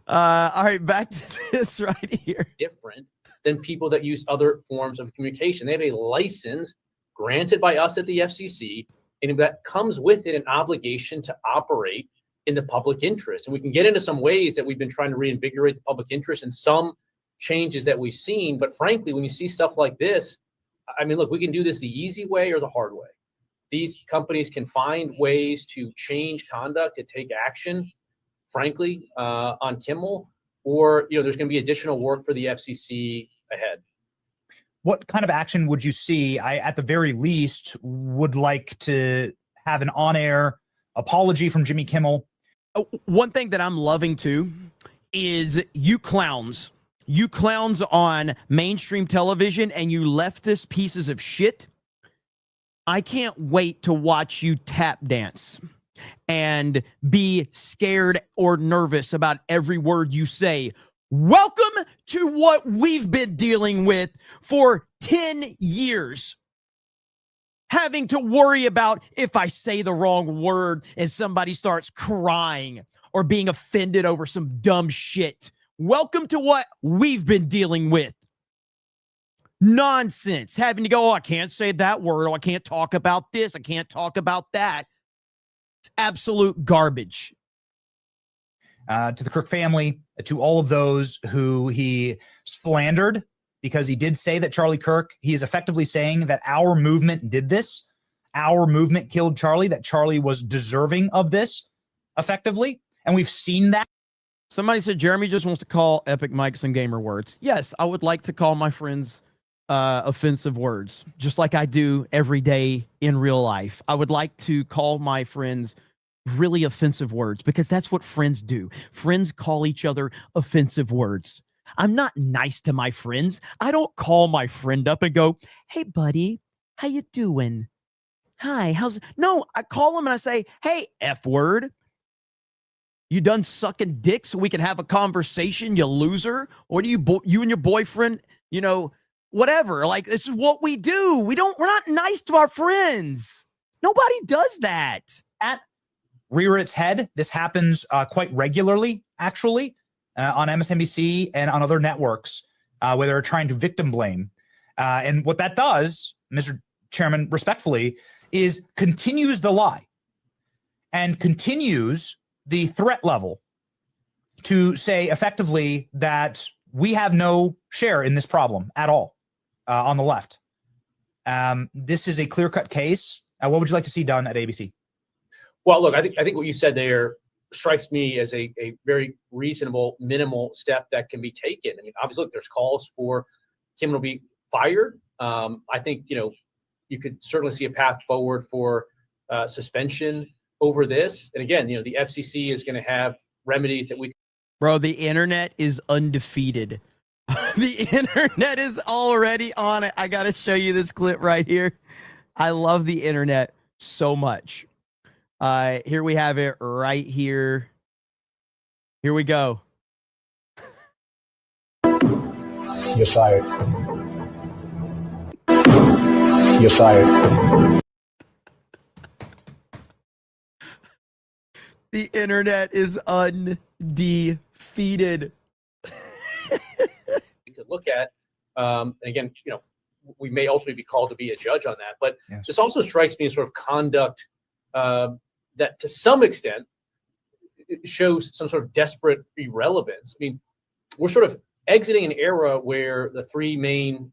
All right, back to this right here. Different than people that use other forms of communication. They have a license granted by us at the FCC, and that comes with it an obligation to operate in the public interest. And we can get into some ways that we've been trying to reinvigorate the public interest and some changes that we've seen. But frankly, when you see stuff like this, I mean, look, we can do this the easy way or the hard way. These companies can find ways to change conduct, to take action, frankly, on Kimmel, or there's going to be additional work for the FCC ahead. What kind of action would you see? I, at the very least, would like to have an on-air apology from Jimmy Kimmel. One thing that I'm loving too is you clowns on mainstream television and you leftist pieces of shit. I can't wait to watch you tap dance and be scared or nervous about every word you say. Welcome to what we've been dealing with for 10 years. Having to worry about if I say the wrong word and somebody starts crying or being offended over some dumb shit. Welcome to what we've been dealing with. Nonsense. Having to go, oh, I can't say that word. Oh, I can't talk about this. I can't talk about that. It's absolute garbage. To the Kirk family, to all of those who he slandered, because he did say that Charlie Kirk, he is effectively saying that our movement did this. Our movement killed Charlie, that Charlie was deserving of this, effectively. And we've seen that. Somebody said Jeremy just wants to call Epic Mike some gamer words. Yes, I would like to call my friends offensive words, just like I do every day in real life. I would like to call my friends really offensive words because that's what friends do. Friends call each other offensive words. I'm not nice to my friends. I don't call my friend up and go, "Hey, buddy, how you doing? Hi, how's..." No, I call him and I say, "Hey, F word. You done sucking dick so we can have a conversation, you loser? Or do you and your boyfriend, whatever. Like, this is what we do. We're not nice to our friends. Nobody does that." At rear its head, this happens quite regularly, actually, on MSNBC and on other networks where they're trying to victim blame. And what that does, Mr. Chairman, respectfully, is continues the lie and continues the threat level to say effectively that we have no share in this problem at all on the left. This is a clear-cut case. What would you like to see done at ABC? Well, look, I think what you said there strikes me as a very reasonable, minimal step that can be taken. I mean, obviously, look, there's calls for Kimmel to be fired. I think, you could certainly see a path forward for suspension over this. And again, the FCC is going to have remedies that we. Bro, the internet is undefeated. The internet is already on it. I got to show you this clip right here. I love the internet so much. Here we have it right here. Here we go. You're fired. You're fired. The internet is undefeated. We could look at, and again, we may ultimately be called to be a judge on that, but this also strikes me as sort of conduct that to some extent it shows some sort of desperate irrelevance. I mean, we're sort of exiting an era where the three main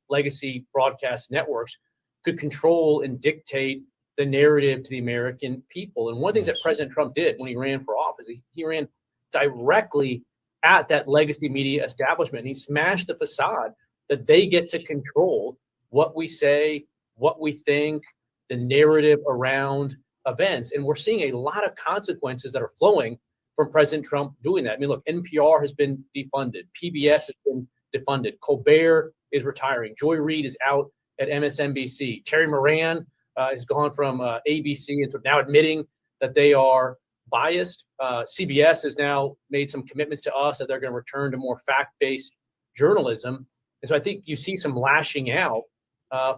legacy broadcast networks could control and dictate the narrative to the American people. And one of the things that President Trump did when he ran for office, he ran directly at that legacy media establishment. He smashed the facade that they get to control what we say, what we think, the narrative around events. And we're seeing a lot of consequences that are flowing from President Trump doing that. I mean, look, NPR has been defunded. PBS has been defunded. Colbert is retiring. Joy Reid is out at MSNBC. Terry Moran has gone from ABC and so now admitting that they are biased. CBS has now made some commitments to us that they're going to return to more fact-based journalism. And so I think you see some lashing out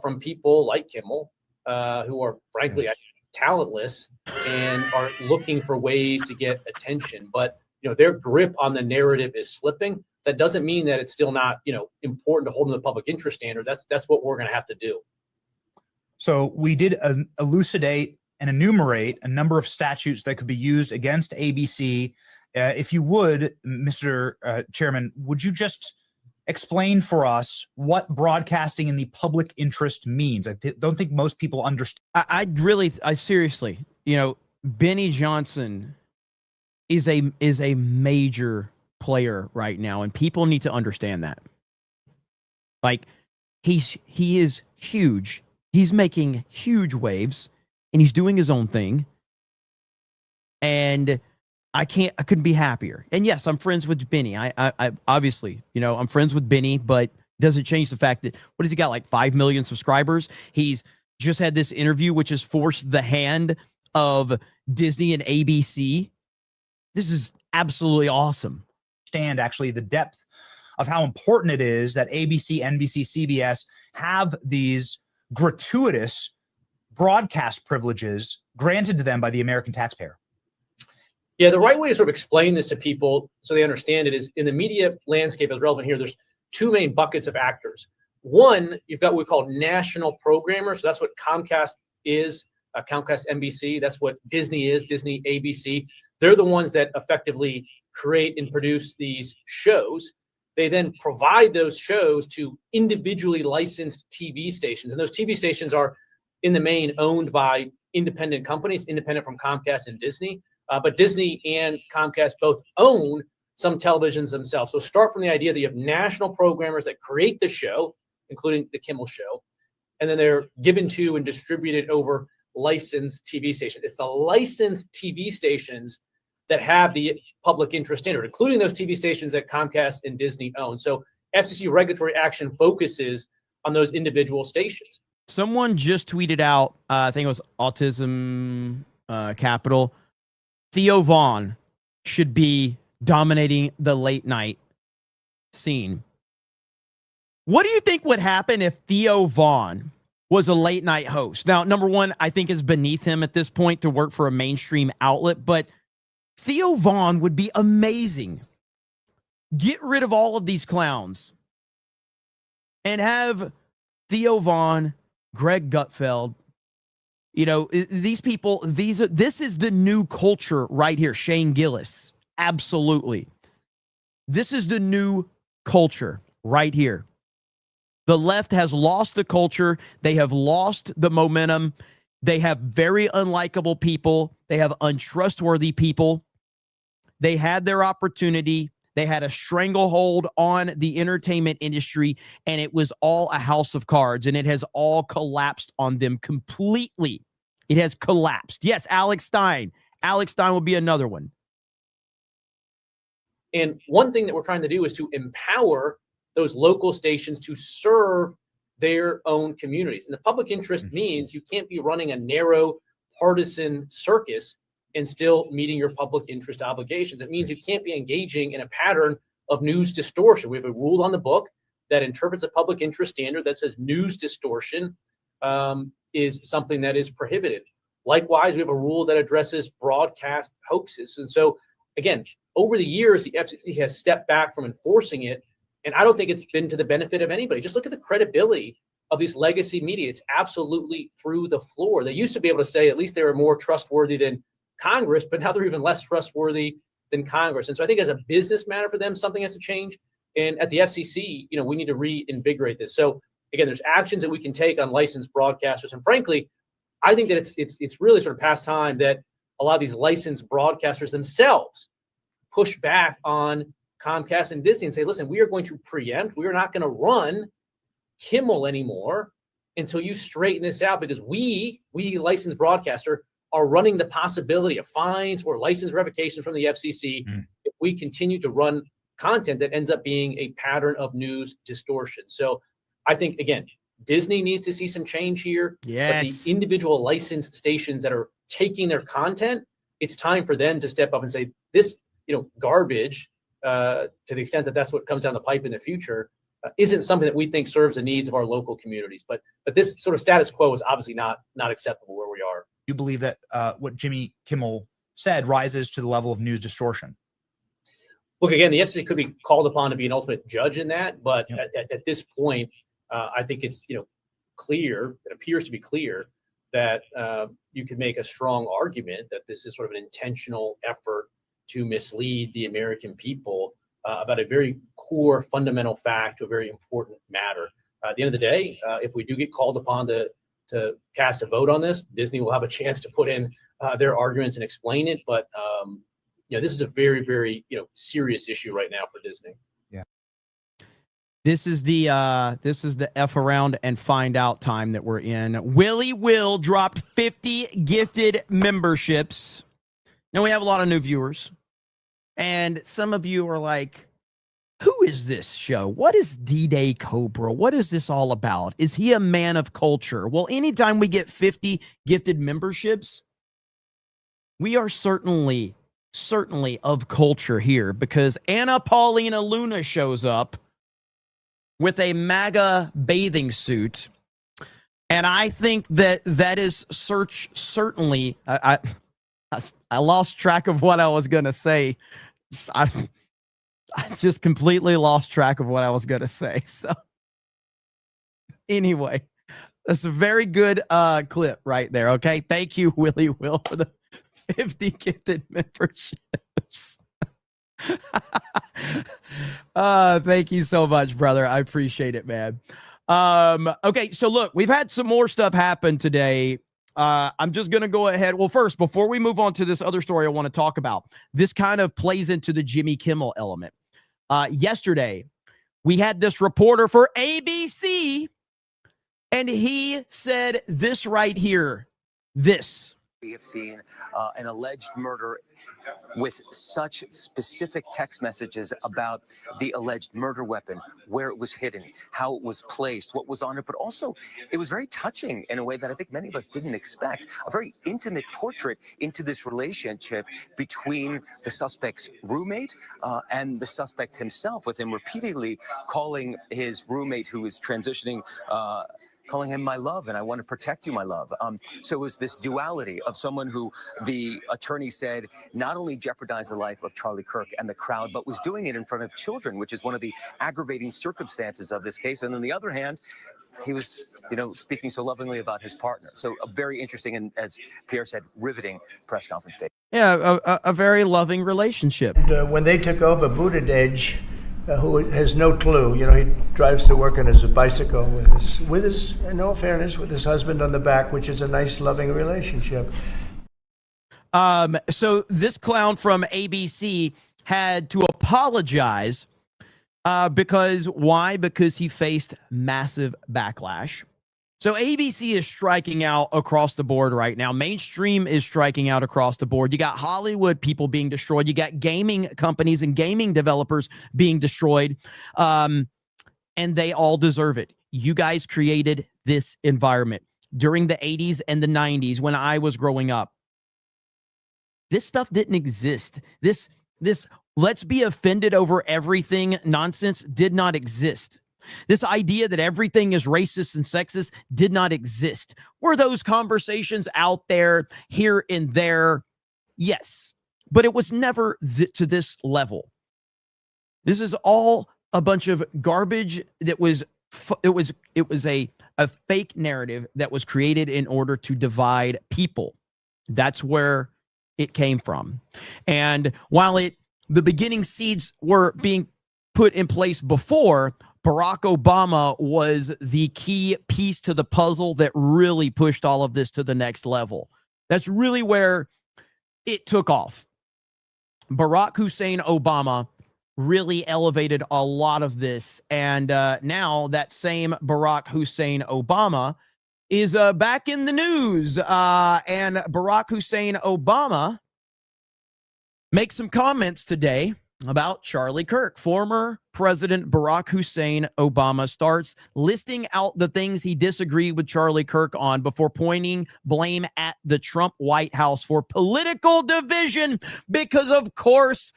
from people like Kimmel, who are frankly talentless and are looking for ways to get attention. But their grip on the narrative is slipping. That doesn't mean that it's still not important to hold them to the public interest standard. That's what we're going to have to do. So we did elucidate and enumerate a number of statutes that could be used against ABC. If you would, Mr. Chairman, would you just explain for us what broadcasting in the public interest means? I don't think most people understand. I seriously, Benny Johnson is a major player right now, and people need to understand that. Like, he is huge. He's making huge waves, and he's doing his own thing. And I couldn't be happier. And yes, I'm friends with Benny. I obviously, I'm friends with Benny, but it doesn't change the fact that, what has he got, like 5 million subscribers? He's just had this interview, which has forced the hand of Disney and ABC. This is absolutely awesome. Understand actually the depth of how important it is that ABC, NBC, CBS have these gratuitous broadcast privileges granted to them by the American taxpayer. Yeah, the right way to sort of explain this to people so they understand it is in the media landscape as relevant here, there's two main buckets of actors. One, you've got what we call national programmers. So that's what Comcast is, Comcast NBC. That's what Disney is, Disney ABC. They're the ones that effectively create and produce these shows. They then provide those shows to individually licensed TV stations. And those TV stations are, in the main, owned by independent companies, independent from Comcast and Disney. But Disney and Comcast both own some televisions themselves. So start from the idea that you have national programmers that create the show. including the Kimmel Show. And then they're given to and distributed over licensed TV stations. It's the licensed TV stations that have the public interest standard, including those TV stations that Comcast and Disney own. So FCC regulatory action focuses on those individual stations. Someone just tweeted out, I think it was Autism Capital, Theo Vaughn should be dominating the late night scene. What do you think would happen if Theo Vaughn was a late night host? Now, number one, I think it's beneath him at this point to work for a mainstream outlet, but Theo Vaughn would be amazing. Get rid of all of these clowns and have Theo Vaughn, Greg Gutfeld, you know, these people, this is the new culture right here. Shane Gillis. Absolutely. This is the new culture right here. The left has lost the culture. They have lost the momentum. They have very unlikable people. They have untrustworthy people. They had their opportunity. They had a stranglehold on the entertainment industry, and it was all a house of cards, and it has all collapsed on them completely. It has collapsed. Yes, Alex Stein. Alex Stein will be another one. And one thing that we're trying to do is to empower those local stations to serve their own communities. And the public interest means you can't be running a narrow partisan circus and still meeting your public interest obligations. It means you can't be engaging in a pattern of news distortion. We have a rule on the book that interprets a public interest standard that says news distortion is something that is prohibited. Likewise, we have a rule that addresses broadcast hoaxes. And so, again, over the years, the FCC has stepped back from enforcing it, and I don't think it's been to the benefit of anybody. Just look at the credibility of these legacy media. It's absolutely through the floor. They used to be able to say at least they were more trustworthy than Congress, but now they're even less trustworthy than Congress. And so I think as a business matter for them, something has to change. And at the FCC, you know, we need to reinvigorate this. So again, there's actions that we can take on licensed broadcasters. And frankly, I think that it's really sort of past time that a lot of these licensed broadcasters themselves push back on Comcast and Disney and say, listen, we are going to preempt. We are not going to run Kimmel anymore until you straighten this out, because we licensed broadcaster, are running the possibility of fines or license revocation from the FCC if we continue to run content that ends up being a pattern of news distortion. So I think, again, Disney needs to see some change here. Yes. But the individual licensed stations that are taking their content, it's time for them to step up and say, this, you know, garbage, to the extent that that's what comes down the pipe in the future, isn't something that we think serves the needs of our local communities. But this sort of status quo is obviously not acceptable where we are. You believe that what Jimmy Kimmel said rises to the level of news distortion? Look, again, the FCC could be called upon to be an ultimate judge in that, but at this point, I think it's, you know, clear, it appears to be clear that you could make a strong argument that this is sort of an intentional effort to mislead the American people about a very core fundamental fact, a very important matter. At the end of the day, if we do get called upon to cast a vote on this, Disney will have a chance to put in their arguments and explain it. But you know, this is a very, very, you know, serious issue right now for Disney. Yeah. This is the F around and find out time that we're in. Willie Will dropped 50 gifted memberships. Now we have a lot of new viewers, and some of you are like, who is this show? What is D-Day Cobra? What is this all about? Is he a man of culture? Well, anytime we get 50 gifted memberships, we are certainly of culture here, because Anna Paulina Luna shows up with a MAGA bathing suit. And I think that is certainly, I lost track of what I was going to say. I just completely lost track of what I was going to say. So anyway, that's a very good clip right there. Okay. Thank you, Willie Will, for the 50 gifted memberships. Thank you so much, brother. I appreciate it, man. Okay. So look, we've had some more stuff happen today. I'm just going to go ahead. Well, first, before we move on to this other story I want to talk about, this kind of plays into the Jimmy Kimmel element. Yesterday, we had this reporter for ABC, and he said this right here. This. We have seen an alleged murder with such specific text messages about the alleged murder weapon, where it was hidden, how it was placed, what was on it, but also it was very touching in a way that I think many of us didn't expect. A very intimate portrait into this relationship between the suspect's roommate and the suspect himself, with him repeatedly calling his roommate, who is transitioning, calling him my love, and I want to protect you, my love. So it was this duality of someone who the attorney said not only jeopardized the life of Charlie Kirk and the crowd, but was doing it in front of children, which is one of the aggravating circumstances of this case. And on the other hand, he was, speaking so lovingly about his partner. So a very interesting and, as Pierre said, riveting press conference day. Yeah, a very loving relationship. And, when they took over, Buttigieg, who has no clue, he drives to work on his bicycle with his, in all fairness, with his husband on the back, which is a nice, loving relationship. So this clown from ABC had to apologize because why? Because he faced massive backlash. So ABC is striking out across the board right now. Mainstream is striking out across the board. You got Hollywood people being destroyed. You got gaming companies and gaming developers being destroyed. And they all deserve it. You guys created this environment during the 80s and the 90s when I was growing up. This stuff didn't exist. This let's be offended over everything nonsense did not exist. This idea that everything is racist and sexist did not exist. Were those conversations out there, here and there? Yes, but it was never to this level. This is all a bunch of garbage that was a fake narrative that was created in order to divide people. That's where it came from. And while the beginning seeds were being put in place before, Barack Obama was the key piece to the puzzle that really pushed all of this to the next level. That's really where it took off. Barack Hussein Obama really elevated a lot of this. And now that same Barack Hussein Obama is back in the news. And Barack Hussein Obama makes some comments today about Charlie Kirk. Former President Barack Hussein Obama starts listing out the things he disagreed with Charlie Kirk on before pointing blame at the Trump White House for political division, because of course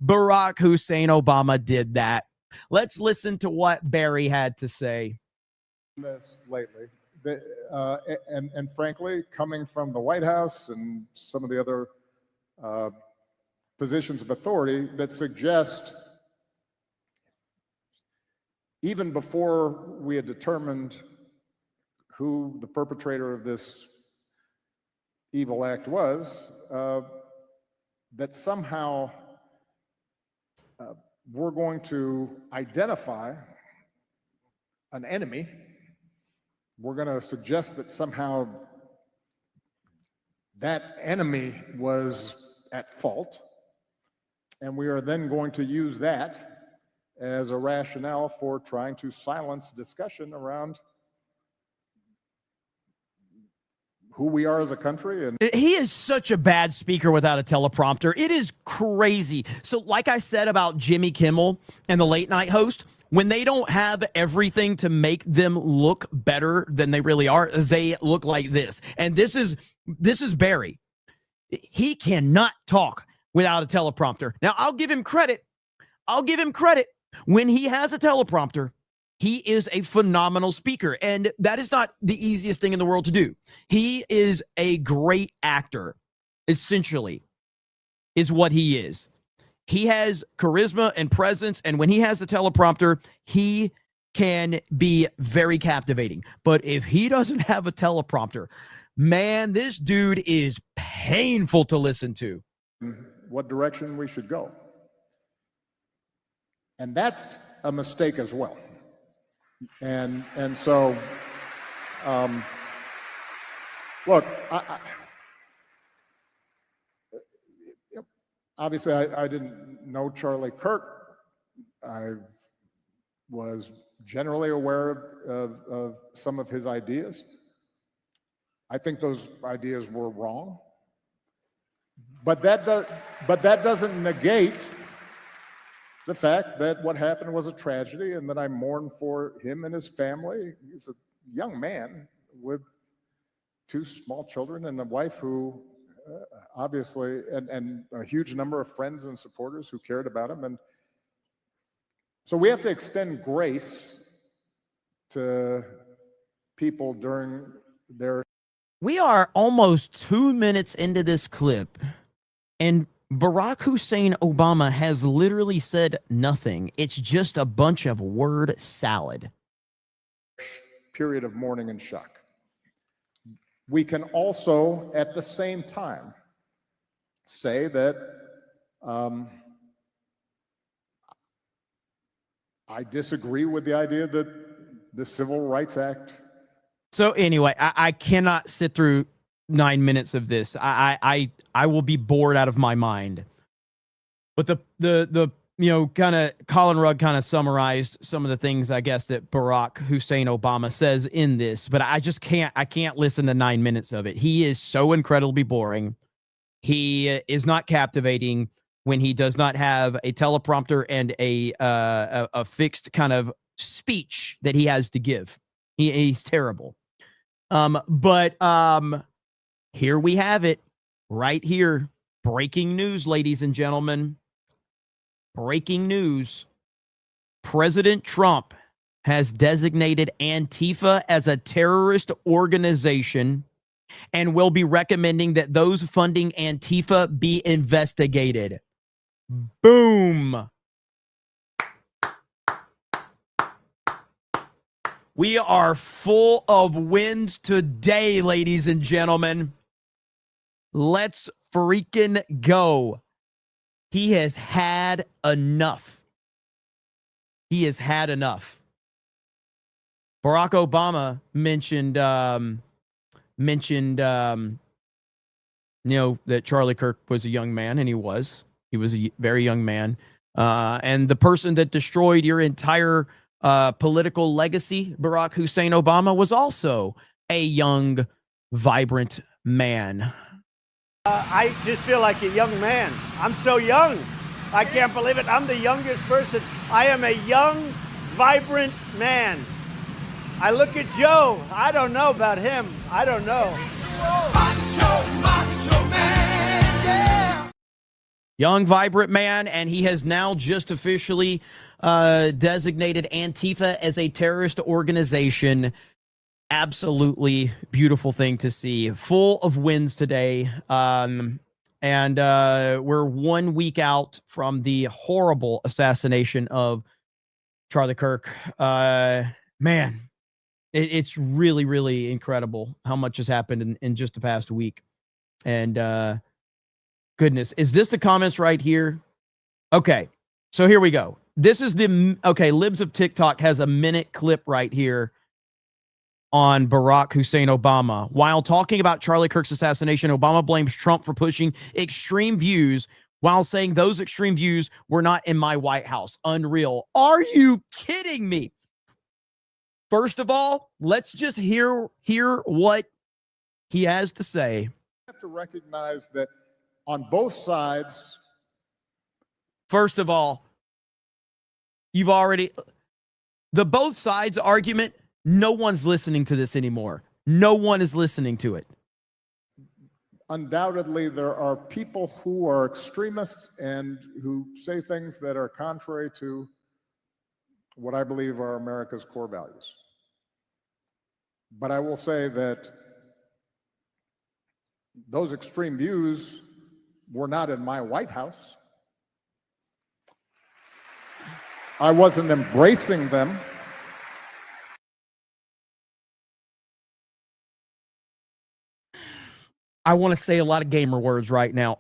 Barack Hussein Obama did that. Let's listen to what Barry had to say. This lately, and frankly, coming from the White House and some of the other positions of authority that suggest, even before we had determined who the perpetrator of this evil act was, that somehow we're going to identify an enemy. We're going to suggest that somehow that enemy was at fault. And we are then going to use that as a rationale for trying to silence discussion around who we are as a country. And he is such a bad speaker without a teleprompter. It is crazy. So like I said about Jimmy Kimmel and the late night host, when they don't have everything to make them look better than they really are, they look like this. And this is Barry. He cannot talk without a teleprompter. Now, I'll give him credit. When he has a teleprompter, he is a phenomenal speaker. And that is not the easiest thing in the world to do. He is a great actor, essentially, is what he is. He has charisma and presence. And when he has a teleprompter, he can be very captivating. But if he doesn't have a teleprompter, man, this dude is painful to listen to. What direction we should go. And that's a mistake as well. And so, look, obviously I didn't know Charlie Kirk. I've was generally aware of some of his ideas. I think those ideas were wrong. But that doesn't negate the fact that what happened was a tragedy and that I mourn for him and his family. He's a young man with 2 small children and a wife who obviously, and a huge number of friends and supporters who cared about him. And so we have to extend grace to people during their... We are almost 2 minutes into this clip, and Barack Hussein Obama has literally said nothing. It's just a bunch of word salad. Period of mourning and shock. We can also, at the same time, say that I disagree with the idea that the Civil Rights Act... So anyway, I cannot sit through 9 minutes of this. I will be bored out of my mind. But the kind of Colin Rugg kind of summarized some of the things, I guess, that Barack Hussein Obama says in this, but I can't listen to 9 minutes of it. He is so incredibly boring. He is not captivating when he does not have a teleprompter and a fixed kind of speech that he has to give. He's terrible. But here we have it right here. Breaking news, ladies and gentlemen. Breaking news. President Trump has designated Antifa as a terrorist organization and will be recommending that those funding Antifa be investigated. Boom. We are full of wins today, ladies and gentlemen. Let's freaking go. He has had enough. He has had enough. Barack Obama mentioned that Charlie Kirk was a young man, and he was a very young man. And the person that destroyed your entire political legacy, Barack Hussein Obama, was also a young, vibrant man. I just feel like a young man. I'm so young. I can't believe it. I'm the youngest person. I am a young, vibrant man. I look at Joe. I don't know about him. I don't know. Macho man, yeah. Young, vibrant man, and he has now just officially designated Antifa as a terrorist organization. Absolutely beautiful thing to see. Full of wins today. And we're 1 week out from the horrible assassination of Charlie Kirk. Man, it's really, really incredible how much has happened in just the past week. And goodness, is this the comments right here? Okay, so here we go. This is Libs of TikTok has a minute clip right here on Barack Hussein Obama. While talking about Charlie Kirk's assassination, Obama blames Trump for pushing extreme views while saying those extreme views were not in my White House. Unreal. Are you kidding me? First of all, let's just hear what he has to say. You have to recognize that on both sides. First of all, the both sides argument, no one's listening to this anymore. No one is listening to it. Undoubtedly, there are people who are extremists and who say things that are contrary to what I believe are America's core values. But I will say that those extreme views were not in my White House. I wasn't embracing them. I want to say a lot of gamer words right now.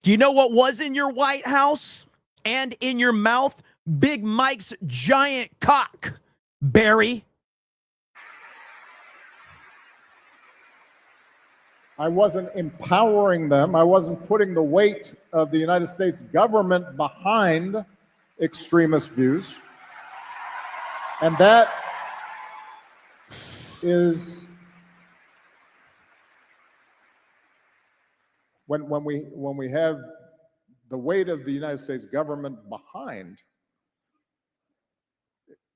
Do you know what was in your White House and in your mouth? Big Mike's giant cock, Barry. I wasn't empowering them. I wasn't putting the weight of the United States government behind extremist views. And that is when we have the weight of the United States government behind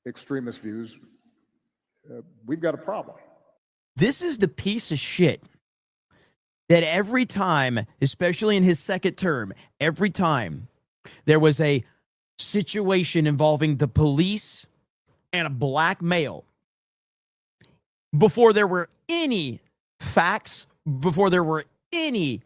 extremist views, we've got a problem. This is the piece of shit that every time, especially in his second term, every time there was a situation involving the police and a black male, before there were any facts, before there were any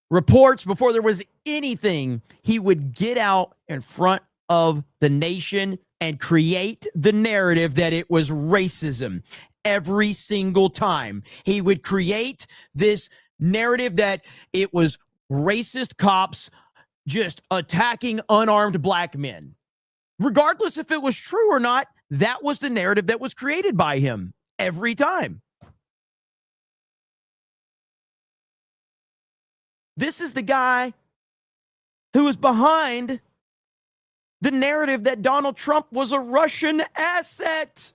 reports, before there was anything, he would get out in front of the nation and create the narrative that it was racism. Every single time he would create this narrative that it was racist cops just attacking unarmed black men. Regardless if it was true or not, that was the narrative that was created by him every time. This is the guy who is behind the narrative that Donald Trump was a Russian asset.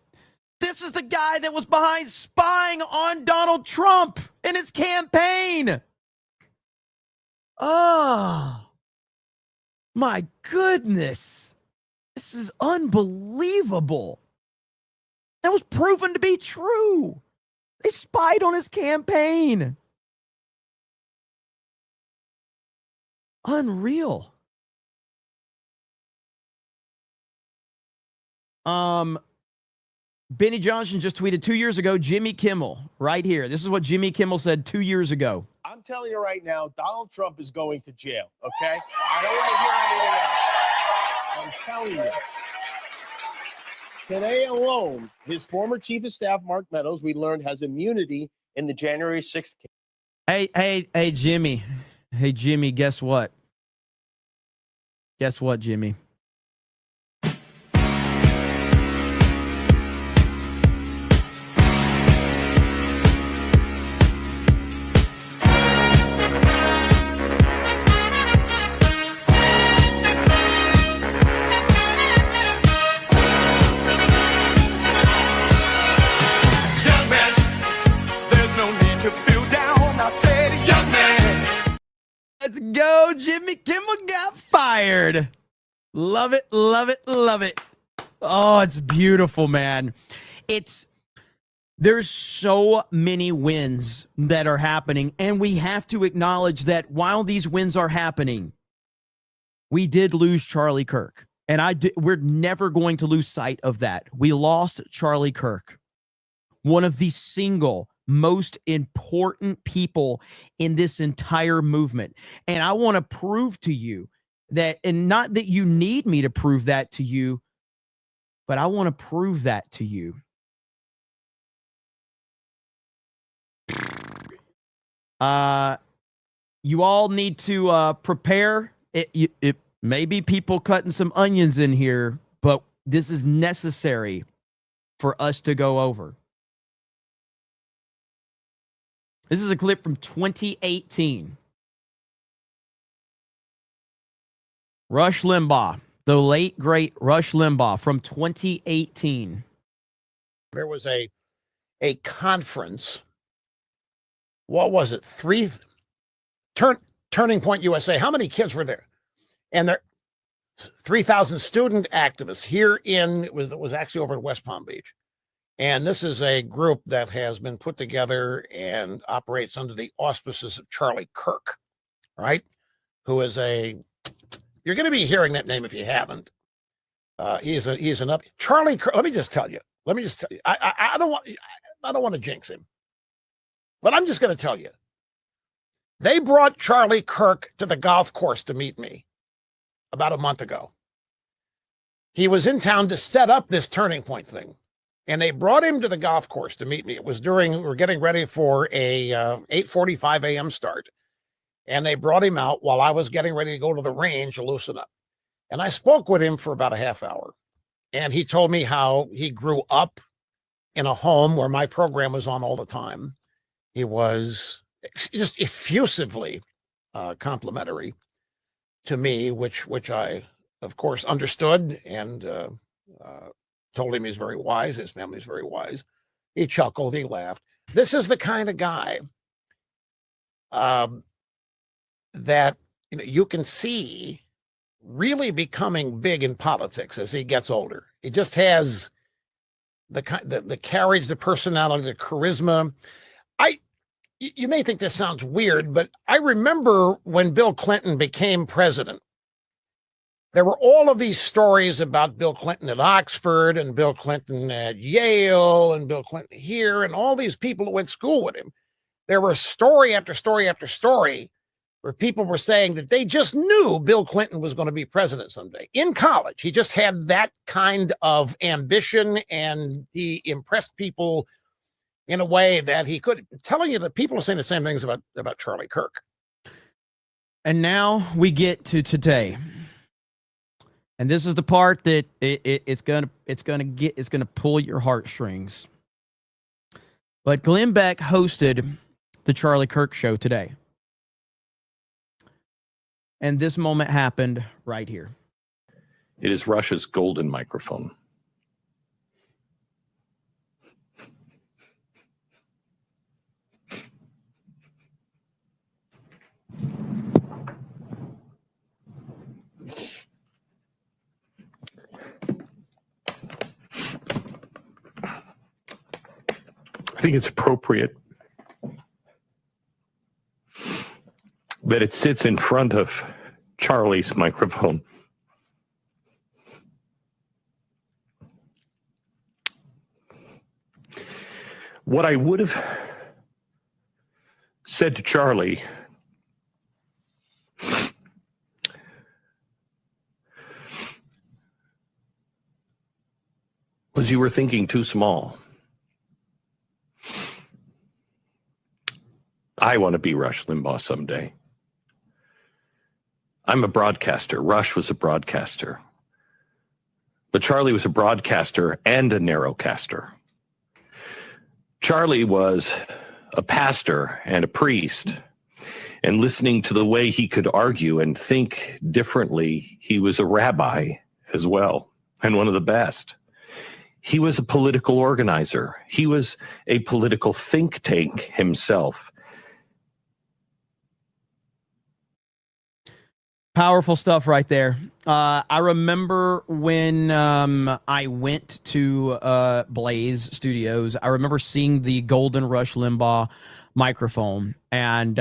This is the guy that was behind spying on Donald Trump in his campaign. Oh, my goodness. This is unbelievable. That was proven to be true. They spied on his campaign. Unreal. Benny Johnson just tweeted 2 years ago, Jimmy Kimmel, right here. This is what Jimmy Kimmel said 2 years ago. I'm telling you right now, Donald Trump is going to jail, okay? I don't want to hear anything else. I'm telling you. Today alone, his former chief of staff, Mark Meadows, we learned has immunity in the January 6th case. Hey, Jimmy. Hey, Jimmy, guess what? Guess what, Jimmy? Let's go. Jimmy Kimmel got fired. Love it, love it, love it. Oh, it's beautiful, man. There's so many wins that are happening, and we have to acknowledge that while these wins are happening, we did lose Charlie Kirk, and we're never going to lose sight of that. We lost Charlie Kirk, one of the single most important people in this entire movement. And I want to prove to you that, and not that you need me to prove that to you, but I want to prove that to you. You all need to prepare. It may be people cutting some onions in here, but this is necessary for us to go over. This is a clip from 2018. Rush Limbaugh, the late, great Rush Limbaugh from 2018. There was a conference. What was it? Turning Point USA. How many kids were there? And there 3,000 student activists here it was actually over at West Palm Beach. And this is a group that has been put together and operates under the auspices of Charlie Kirk, right? Who is you're going to be hearing that name if you haven't. Charlie Kirk. Let me just tell you. I don't want to jinx him, but I'm just going to tell you. They brought Charlie Kirk to the golf course to meet me about a month ago. He was in town to set up this Turning Point thing. And they brought him to the golf course to meet me. It was we were getting ready for a 8:45 a.m. start. And they brought him out while I was getting ready to go to the range to loosen up. And I spoke with him for about a half hour. And he told me how he grew up in a home where my program was on all the time. He was just effusively complimentary to me, which I, of course, understood and told him he's very wise. His family's very wise. He chuckled. He laughed. This is the kind of guy that you can see really becoming big in politics as he gets older. He just has the carriage, the personality, the charisma. You may think this sounds weird, but I remember when Bill Clinton became president, there were all of these stories about Bill Clinton at Oxford and Bill Clinton at Yale and Bill Clinton here and all these people who went to school with him. There were story after story after story where people were saying that they just knew Bill Clinton was going to be president someday. In college, he just had that kind of ambition, and he impressed people in a way that he could. I'm telling you that people are saying the same things about Charlie Kirk. And now we get to today. And this is the part that it's gonna pull your heartstrings. But Glenn Beck hosted the Charlie Kirk show today. And this moment happened right here. It is Russia's golden microphone. I think it's appropriate that it sits in front of Charlie's microphone. What I would have said to Charlie was, you were thinking too small. I want to be Rush Limbaugh someday. I'm a broadcaster. Rush was a broadcaster. But Charlie was a broadcaster and a narrowcaster. Charlie was a pastor and a priest. And listening to the way he could argue and think differently, he was a rabbi as well, and one of the best. He was a political organizer. He was a political think tank himself. Powerful stuff right there. I remember when I went to Blaze Studios, I remember seeing the Golden Rush Limbaugh microphone. And,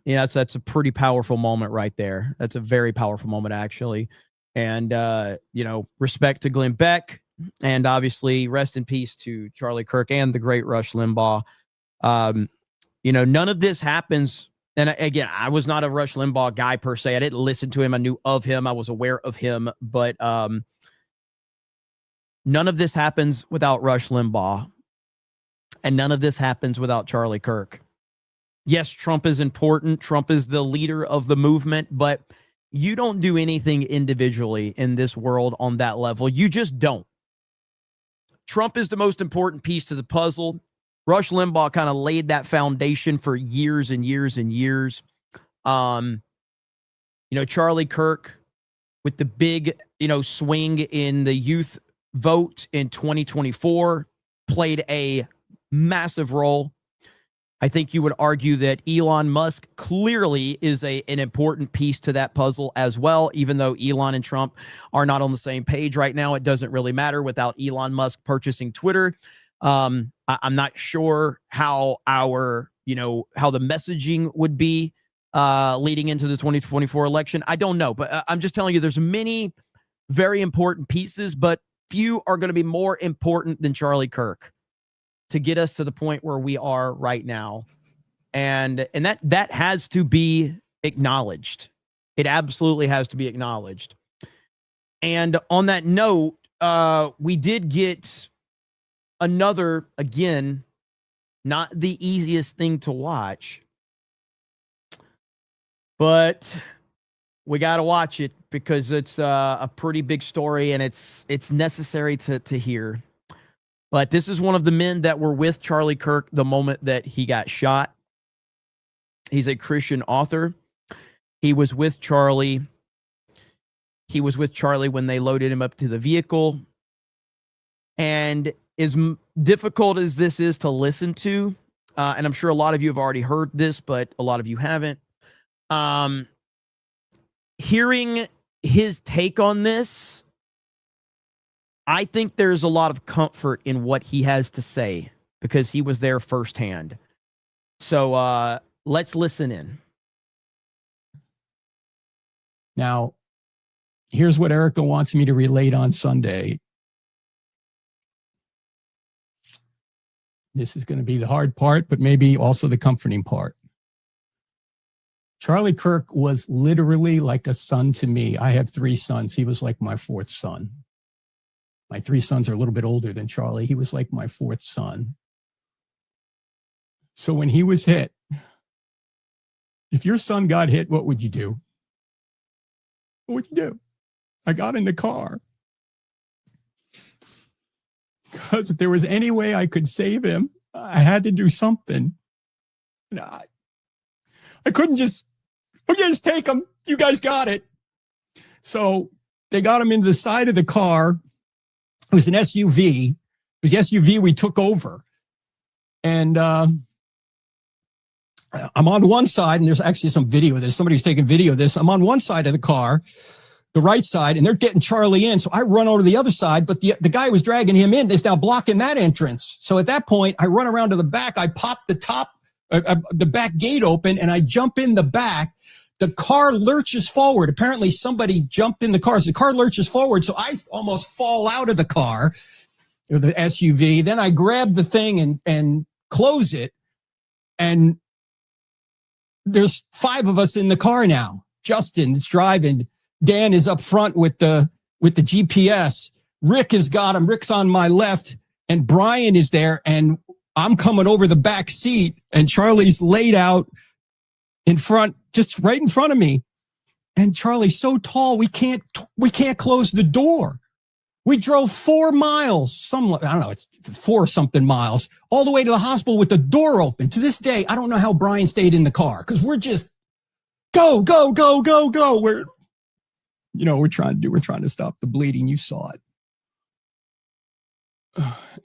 that's a pretty powerful moment right there. That's a very powerful moment, actually. And, respect to Glenn Beck, and obviously rest in peace to Charlie Kirk and the great Rush Limbaugh. None of this happens. And again, I was not a Rush Limbaugh guy per se. I didn't listen to him. I knew of him. I was aware of him. But none of this happens without Rush Limbaugh. And none of this happens without Charlie Kirk. Yes, Trump is important. Trump is the leader of the movement. But you don't do anything individually in this world on that level. You just don't. Trump is the most important piece to the puzzle. Rush Limbaugh kind of laid that foundation for years and years and years. Charlie Kirk with the big, swing in the youth vote in 2024 played a massive role. I think you would argue that Elon Musk clearly is an important piece to that puzzle as well. Even though Elon and Trump are not on the same page right now, it doesn't really matter without Elon Musk purchasing Twitter. I'm not sure how how the messaging would be leading into the 2024 election. I don't know, but I'm just telling you there's many very important pieces, but few are going to be more important than Charlie Kirk to get us to the point where we are right now. And that has to be acknowledged. It absolutely has to be acknowledged. And on that note, we did get another, again, not the easiest thing to watch, but we got to watch it because it's a pretty big story and it's necessary to hear. But this is one of the men that were with Charlie Kirk the moment that he got shot. He's a Christian author. He was with Charlie. He was with Charlie when they loaded him up to the vehicle. And as difficult as this is to listen to, and I'm sure a lot of you have already heard this, but a lot of you haven't. Hearing his take on this, I think there's a lot of comfort in what he has to say because he was there firsthand. So let's listen in. Now, here's what Erica wants me to relate on Sunday. This is going to be the hard part, but maybe also the comforting part. Charlie Kirk was literally like a son to me. I have 3 sons. He was like my 4th son. My 3 sons are a little bit older than Charlie. He was like my 4th son. So when he was hit, if your son got hit, what would you do? What would you do? I got in the car. Because if there was any way I could save him, I had to do something. I couldn't just take him. You guys got it. So they got him into the side of the car. It was an SUV. It was the SUV we took over. And I'm on one side, and there's actually some video of this. Somebody's taking video of this. I'm on one side of the car, the right side, and they're getting Charlie in. So I run over to the other side, but the guy who was dragging him in is now blocking that entrance. So at that point, I run around to the back. I pop the back gate open, and I jump in the back. The car lurches forward. Apparently somebody jumped in the car. So the car lurches forward. So I almost fall out of the car, the SUV. Then I grab the thing and close it. And there's 5 of us in the car now. Justin is driving. Dan is up front with the GPS. Rick has got him. Rick's on my left, and Brian is there. And I'm coming over the back seat, and Charlie's laid out in front, just right in front of me. And Charlie's so tall, we can't close the door. We drove 4 miles, I don't know, it's 4 something miles, all the way to the hospital with the door open. To this day, I don't know how Brian stayed in the car, because we're just go. We're trying to stop the bleeding. You saw it.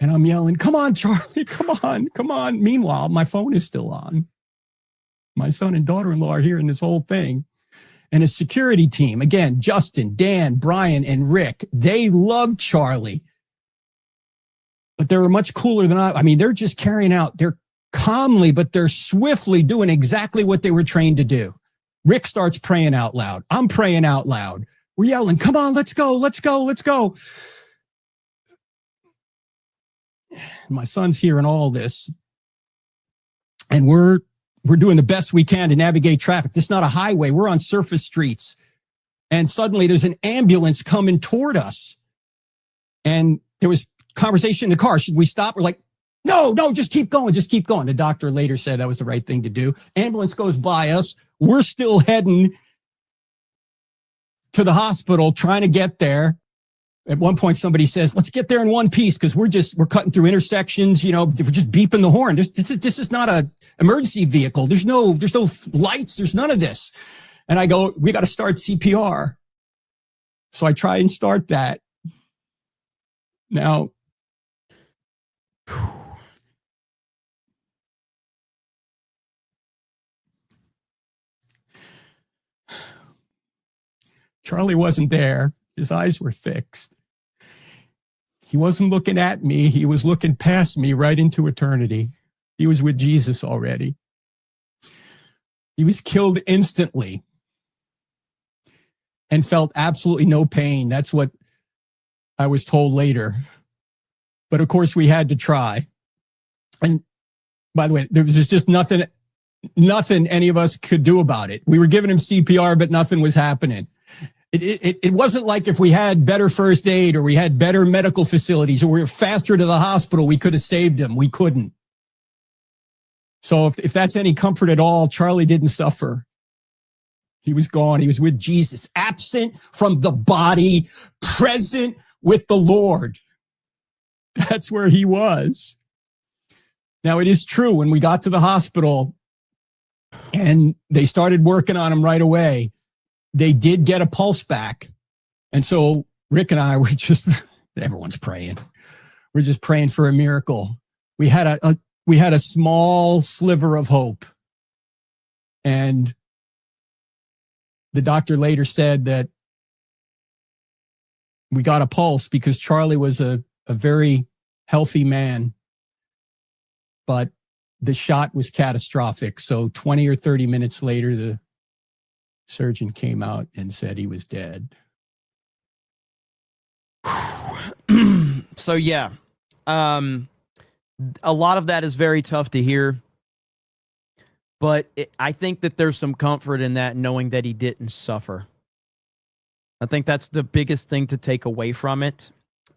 And I'm yelling, come on, Charlie, come on. Meanwhile, my phone is still on. My son and daughter-in-law are hearing this whole thing. And a security team, again, Justin, Dan, Brian, and Rick, they love Charlie. But they're much cooler than I mean, they're just carrying out, they're calmly, but they're swiftly doing exactly what they were trained to do. Rick starts praying out loud. I'm praying out loud. We're yelling, come on, let's go. My son's hearing all this. And we're doing the best we can to navigate traffic. This is not a highway. We're on surface streets. And suddenly there's an ambulance coming toward us. And there was conversation in the car. Should we stop? We're like, no, just keep going. The doctor later said that was the right thing to do. Ambulance goes by us. We're still heading to the hospital, trying to get there. At one point, somebody says, let's get there in one piece, because we're cutting through intersections, we're just beeping the horn. This is not a emergency vehicle. There's no lights. There's none of this. And I go, we got to start CPR. So I try and start that. Now, Charlie wasn't there. His eyes were fixed. He wasn't looking at me. He was looking past me right into eternity. He was with Jesus already. He was killed instantly and felt absolutely no pain. That's what I was told later. But of course, we had to try. And by the way, there was just nothing any of us could do about it. We were giving him CPR, but nothing was happening. It wasn't like if we had better first aid or we had better medical facilities or we were faster to the hospital, we could have saved him. We couldn't. So if that's any comfort at all, Charlie didn't suffer. He was gone. He was with Jesus, absent from the body, present with the Lord. That's where he was. Now, it is true, when we got to the hospital, And they started working on him right away. They did get a pulse back. And so Rick and I were just, everyone's praying. We're just praying for a miracle. We had a small sliver of hope. And the doctor later said that we got a pulse because Charlie was a very healthy man, but the shot was catastrophic. So 20 or 30 minutes later, the surgeon came out and said he was dead. So yeah, a lot of that is very tough to hear, but I think that there's some comfort in that, knowing that he didn't suffer. I think that's the biggest thing to take away from it,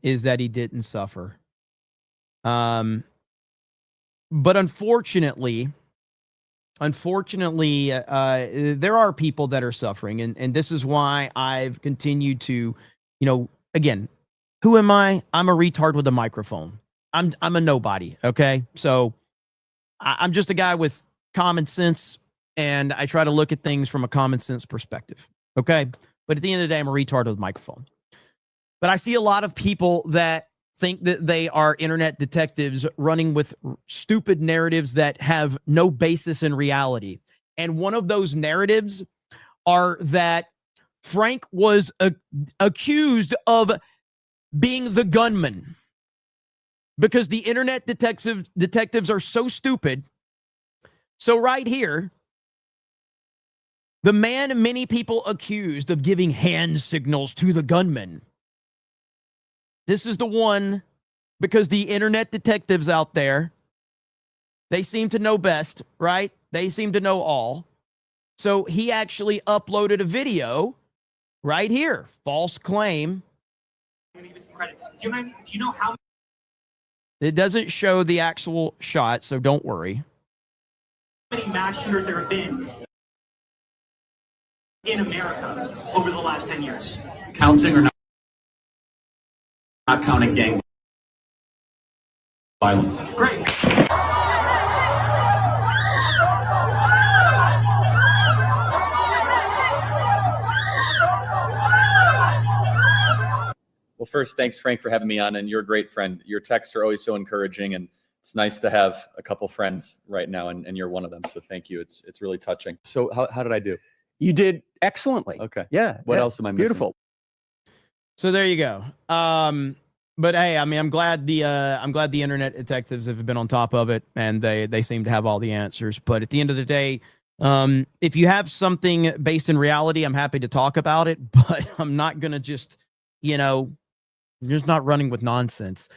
is that he didn't suffer. But unfortunately, there are people that are suffering, and this is why I've continued to, again, who am I? I'm a retard with a microphone. I'm a nobody, okay? So I'm just a guy with common sense, and I try to look at things from a common sense perspective, okay? But at the end of the day, I'm a retard with a microphone. But I see a lot of people that think that they are internet detectives running with stupid narratives that have no basis in reality. And one of those narratives are that Frank was accused of being the gunman, because the internet detectives are so stupid. So right here, the man many people accused of giving hand signals to the gunman. This is the one, because the internet detectives out there, they seem to know best, right? They seem to know all. So he actually uploaded a video right here. False claim. Do you know how It doesn't show the actual shot, so don't worry. many mass shooters there have been in America over the last 10 years? Counting or not counting gang violence? Great. Well, first, thanks, Frank, for having me on, and you're a great friend. Your texts are always so encouraging, and it's nice to have a couple friends right now, and you're one of them. So thank you. It's really touching. So how did I do? You did excellently. Okay. Yeah. What else am I missing? Beautiful. So there you go. But hey, I mean, I'm glad the internet detectives have been on top of it, and they seem to have all the answers. But at the end of the day, if you have something based in reality, I'm happy to talk about it. But I'm not gonna just, just not running with nonsense.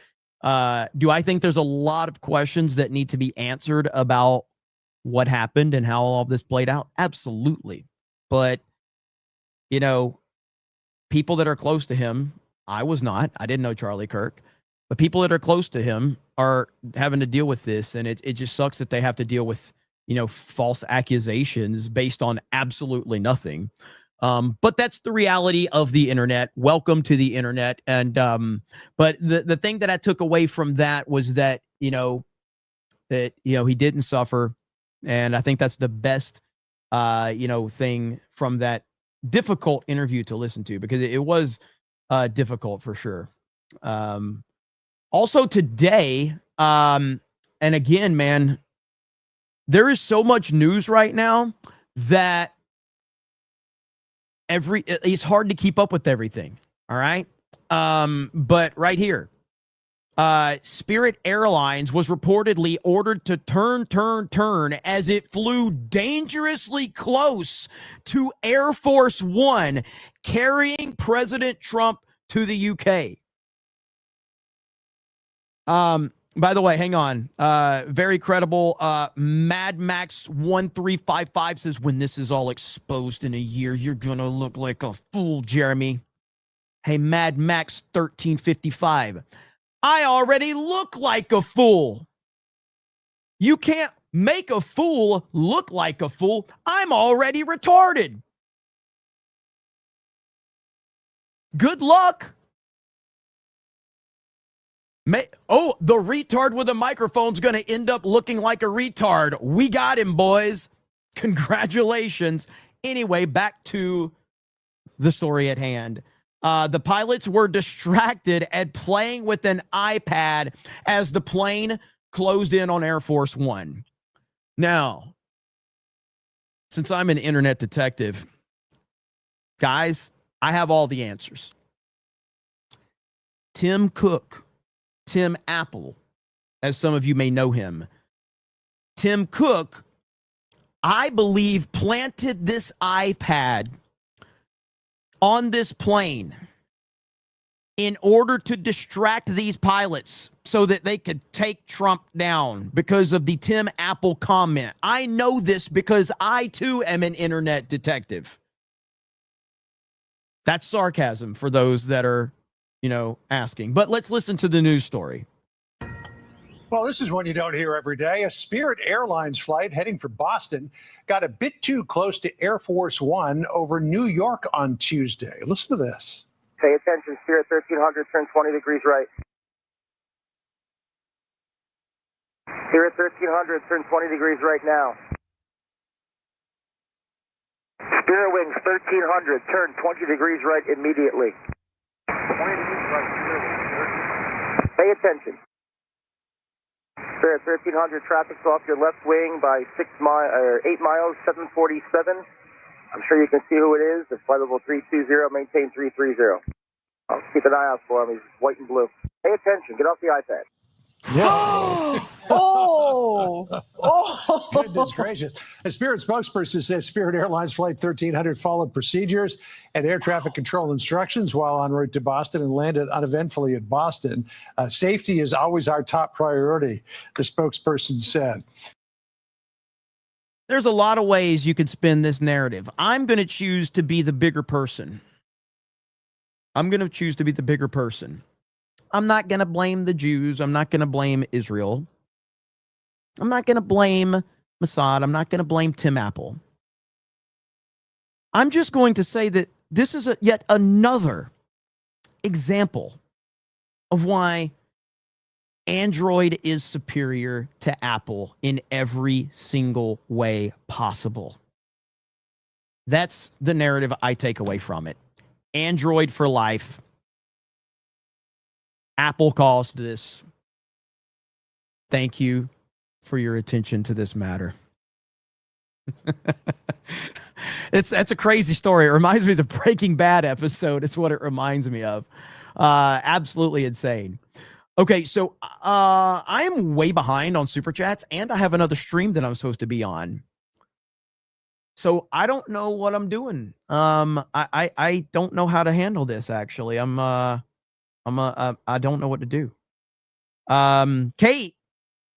Do I think there's a lot of questions that need to be answered about what happened and how all of this played out? Absolutely. But, people that are close to him, I was not. I didn't know Charlie Kirk. But people that are close to him are having to deal with this. And it just sucks that they have to deal with, false accusations based on absolutely nothing. But that's the reality of the internet. Welcome to the internet. And but the thing that I took away from that was that, he didn't suffer. And I think that's the best thing from that difficult interview to listen to, because it was difficult for sure. Also today, and again, man, there is so much news right now that it's hard to keep up with everything. All right. But right here, Spirit Airlines was reportedly ordered to turn as it flew dangerously close to Air Force One, carrying President Trump to the UK. By the way, hang on. Very credible. Mad Max 1355 says, when this is all exposed in a year, you're gonna look like a fool, Jeremy. Hey, Mad Max 1355. I already look like a fool. You can't make a fool look like a fool. I'm already retarded. Good luck. The retard with a microphone's going to end up looking like a retard. We got him, boys. Congratulations. Anyway, back to the story at hand. The pilots were distracted and playing with an iPad as the plane closed in on Air Force One. Now, since I'm an internet detective, guys, I have all the answers. Tim Cook, Tim Apple, as some of you may know him. Tim Cook, I believe, planted this iPad on this plane in order to distract these pilots so that they could take Trump down because of the Tim Apple comment. I know this because I too am an internet detective. That's sarcasm for those that are, asking. But let's listen to the news story. Well, this is one you don't hear every day. A Spirit Airlines flight heading for Boston got a bit too close to Air Force One over New York on Tuesday. Listen to this. Pay attention, Spirit 1300, turn 20 degrees right. Spirit 1300, turn 20 degrees right now. Spirit Wings 1300, turn 20 degrees right immediately. 20 degrees right, Spirit Wings. Pay attention. Spirit 1300, traffic's off your left wing by 8 miles, 747. I'm sure you can see who it is. It's flight level 320, maintain 330. I'll keep an eye out for him. He's white and blue. Pay attention. Get off the iPad. Goodness gracious. A Spirit spokesperson says Spirit Airlines Flight 1300 followed procedures and air traffic control instructions while en route to Boston and landed uneventfully at Boston. Safety is always our top priority, the spokesperson said. There's a lot of ways you could spin this narrative. I'm going to choose to be the bigger person. I'm not going to blame the Jews. I'm not going to blame Israel. I'm not going to blame Mossad. I'm not going to blame Tim Apple. I'm just going to say that this is yet another example of why Android is superior to Apple in every single way possible. That's the narrative I take away from it. Android for life. Apple caused this. Thank you for your attention to this matter. That's a crazy story. It reminds me of the Breaking Bad episode. It's what it reminds me of. Absolutely insane. Okay, so I am way behind on Super Chats, and I have another stream that I'm supposed to be on. So I don't know what I'm doing. I don't know how to handle this, actually. I don't know what to do. Kate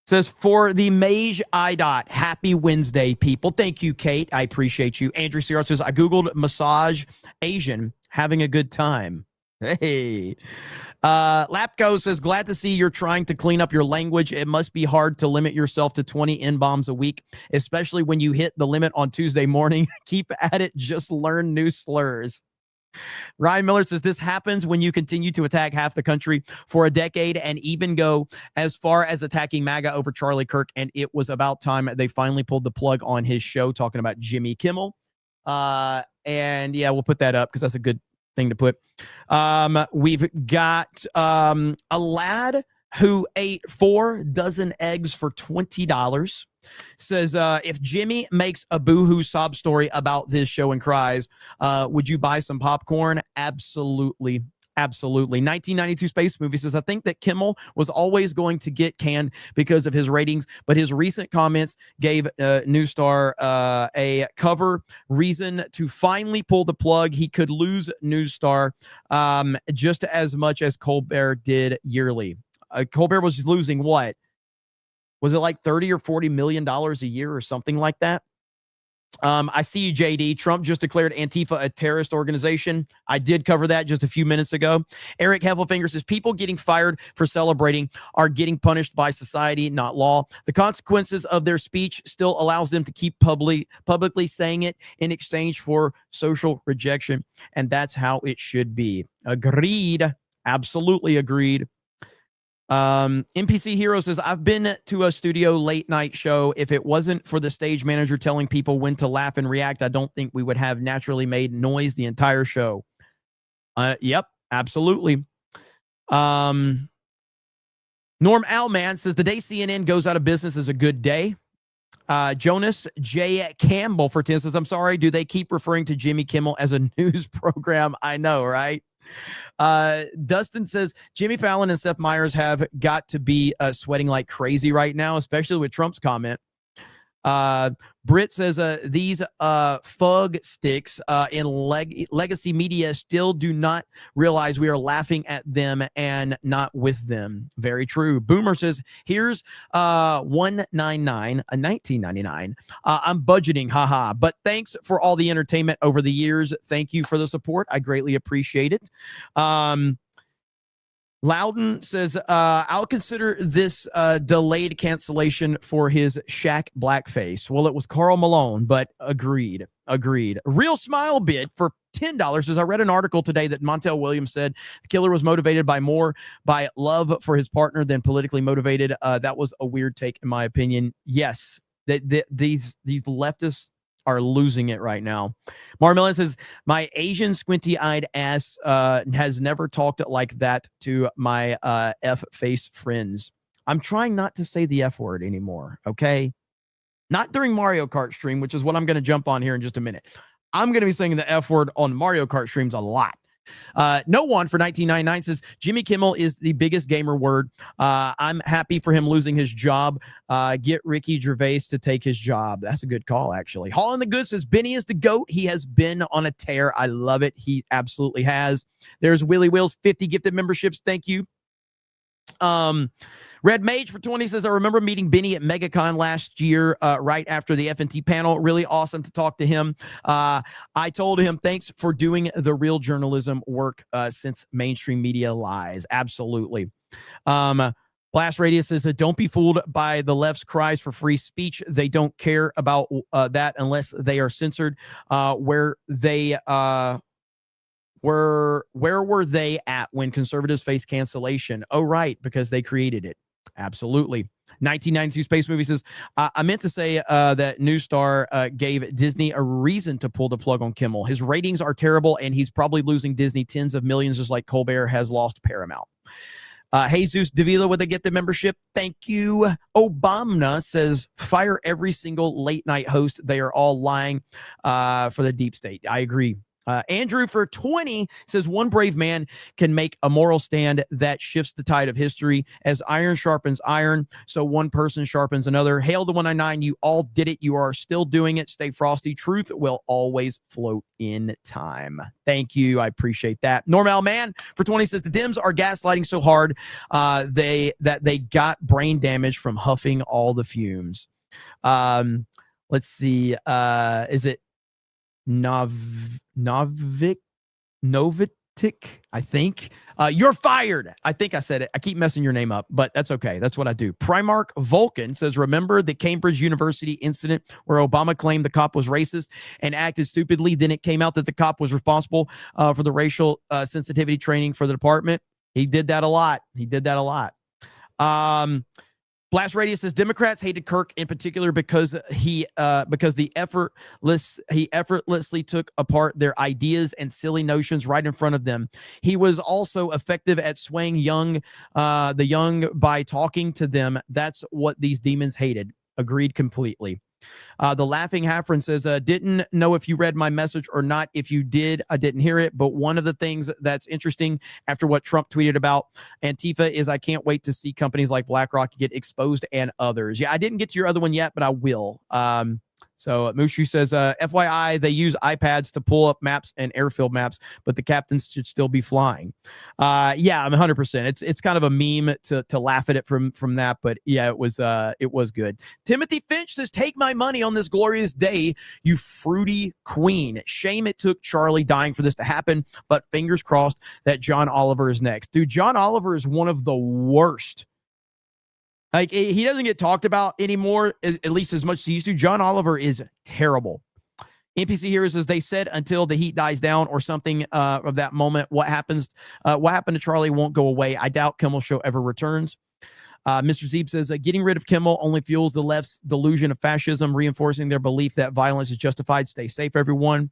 says, for the Mage IDOT, happy Wednesday, people. Thank you, Kate. I appreciate you. Andrew Sierra says, I Googled massage Asian, having a good time. Hey. Lapco says, glad to see you're trying to clean up your language. It must be hard to limit yourself to 20 N-bombs a week, especially when you hit the limit on Tuesday morning. Keep at it. Just learn new slurs. Ryan Miller says, this happens when you continue to attack half the country for a decade and even go as far as attacking MAGA over Charlie Kirk. And it was about time they finally pulled the plug on his show talking about Jimmy Kimmel. And yeah, we'll put that up because that's a good thing to put. We've got a lad who ate 4 dozen eggs for $20. Says, if Jimmy makes a boohoo sob story about this show and cries, would you buy some popcorn? Absolutely. Absolutely. 1992 Space Movie says, I think that Kimmel was always going to get canned because of his ratings, but his recent comments gave New Star a cover reason to finally pull the plug. He could lose New Star just as much as Colbert did yearly. Colbert was losing what? Was it like $30 or $40 million a year or something like that? I see you, JD. Trump just declared Antifa a terrorist organization. I did cover that just a few minutes ago. Eric Heffelfinger says, people getting fired for celebrating are getting punished by society, not law. The consequences of their speech still allows them to keep publicly saying it in exchange for social rejection. And that's how it should be. Agreed. Absolutely agreed. NPC Hero says, I've been to a studio late night show. If it wasn't for the stage manager telling people when to laugh and react, I don't think we would have naturally made noise the entire show. Yep, absolutely. Norm Alman says, the day CNN goes out of business is a good day. Jonas J. Campbell for 10 says, I'm sorry, do they keep referring to Jimmy Kimmel as a news program? I know, right? Dustin says, Jimmy Fallon and Seth Meyers have got to be sweating like crazy right now, especially with Trump's comment. Britt says, these fug sticks in legacy media still do not realize we are laughing at them and not with them. Very true. Boomer says, here's 199, a 1999. I'm budgeting, haha. But thanks for all the entertainment over the years. Thank you for the support. I greatly appreciate it. Loudon says, I'll consider this delayed cancellation for his Shaq blackface. Well, it was Karl Malone, but agreed. Real Smile Bid for $10 says, I read an article today that Montel Williams said the killer was motivated by love for his partner than politically motivated. That was a weird take, in my opinion. Yes, these leftists are losing it right now. Marmella says, my Asian squinty-eyed ass has never talked like that to my F-face friends. I'm trying not to say the F word anymore, okay? Not during Mario Kart stream, which is what I'm going to jump on here in just a minute. I'm going to be saying the F word on Mario Kart streams a lot. No one for 1999 says, Jimmy Kimmel is the biggest gamer word. I'm happy for him losing his job. Get Ricky Gervais to take his job. That's a good call, actually. Hall in the Good says, Benny is the GOAT. He has been on a tear. I love it. He absolutely has. There's Willie Wills, 50 gifted memberships. Thank you. Red Mage for 20 says, I remember meeting Benny at MegaCon last year, right after the FNT panel. Really awesome to talk to him. I told him, thanks for doing the real journalism work since mainstream media lies. Absolutely. Blast Radius says, don't be fooled by the left's cries for free speech. They don't care about that unless they are censored. Where were they at when conservatives faced cancellation? Oh, right, because they created it. Absolutely. 1992 Space Movie says, I meant to say that New Star gave Disney a reason to pull the plug on Kimmel. His ratings are terrible, and he's probably losing Disney tens of millions, just like Colbert has lost Paramount. Jesus Davila with a gifted membership. Thank you. Obama says, fire every single late night host. They are all lying for the deep state. I agree. Andrew for 20 says, one brave man can make a moral stand that shifts the tide of history. As iron sharpens iron, so one person sharpens another. Hail the 199. You all did it. You are still doing it. Stay frosty. Truth will always float in time. Thank you. I appreciate that. Normal Man for 20 says, the Dems are gaslighting so hard they got brain damage from huffing all the fumes. Let's see. Is it Novitic, I think. You're fired. I think I said it. I keep messing your name up, but that's okay. That's what I do. Primarch Vulcan says, remember the Cambridge University incident where Obama claimed the cop was racist and acted stupidly? Then it came out that the cop was responsible for the racial sensitivity training for the department. He did that a lot. Blast Radius says, Democrats hated Kirk in particular because he effortlessly took apart their ideas and silly notions right in front of them. He was also effective at swaying the young by talking to them. That's what these demons hated. Agreed completely. The Laughing Halfren says, didn't know if you read my message or not. If you did, I didn't hear it. But one of the things that's interesting after what Trump tweeted about Antifa is I can't wait to see companies like BlackRock get exposed and others. Yeah, I didn't get to your other one yet, but I will. So Mushu says, FYI, they use iPads to pull up maps and airfield maps, but the captains should still be flying. Yeah, I'm 100%. It's kind of a meme to laugh at it from that, but yeah, it was good. Timothy Finch says, take my money on this glorious day, you fruity queen. Shame it took Charlie dying for this to happen, but fingers crossed that John Oliver is next. Dude, John Oliver is one of the worst. Like, he doesn't get talked about anymore, at least as much as he used to. John Oliver is terrible. NPC here says they said until the heat dies down or something of that moment. What happened to Charlie won't go away. I doubt Kimmel show ever returns. Mr. Zeeb says getting rid of Kimmel only fuels the left's delusion of fascism, reinforcing their belief that violence is justified. Stay safe, everyone.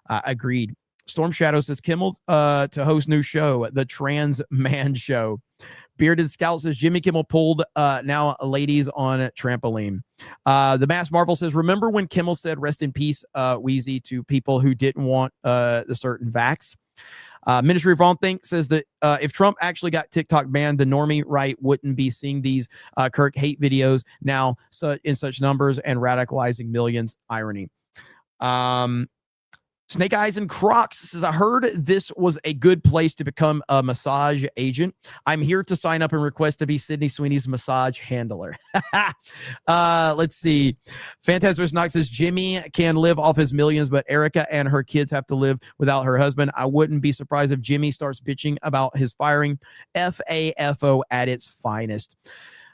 Agreed. Storm Shadow says Kimmel to host new show, the Trans Man Show. Bearded Scout says Jimmy Kimmel pulled now ladies on a trampoline. The Mass Marvel says, remember when Kimmel said rest in peace, Wheezy, to people who didn't want the certain vax? Ministry of Wrong Think says that if Trump actually got TikTok banned, the normie right wouldn't be seeing these Kirk hate videos now in such numbers and radicalizing millions. Irony. Snake Eyes and Crocs says, I heard this was a good place to become a massage agent. I'm here to sign up and request to be Sydney Sweeney's massage handler. Let's see. Fantastic Knox says, Jimmy can live off his millions, but Erica and her kids have to live without her husband. I wouldn't be surprised if Jimmy starts bitching about his firing. FAFO at its finest.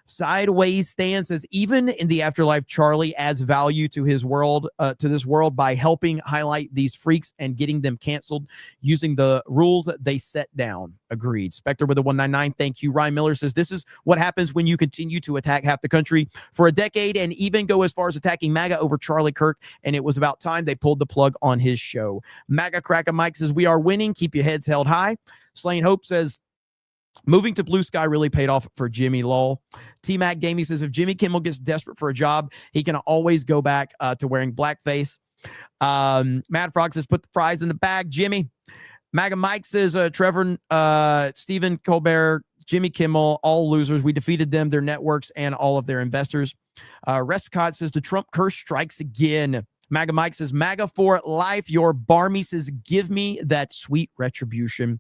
Sideways Stan says, even in the afterlife, Charlie adds value to his world, to this world by helping highlight these freaks and getting them canceled using the rules that they set down. Agreed. Spectre with a 199. Thank you. Ryan Miller says, this is what happens when you continue to attack half the country for a decade and even go as far as attacking MAGA over Charlie Kirk. And it was about time they pulled the plug on his show. MAGA Cracker Mike says, we are winning. Keep your heads held high. Slain Hope says, moving to Blue Sky really paid off for Jimmy lol. T-Mac Gaming says, if Jimmy Kimmel gets desperate for a job, he can always go back to wearing blackface. Mad Frog says, put the fries in the bag, Jimmy. MAGA Mike says, Trevor, Stephen Colbert, Jimmy Kimmel, all losers. We defeated them, their networks, and all of their investors. Restcott says, the Trump curse strikes again. MAGA Mike says, MAGA for life. Your Barmy says, give me that sweet retribution.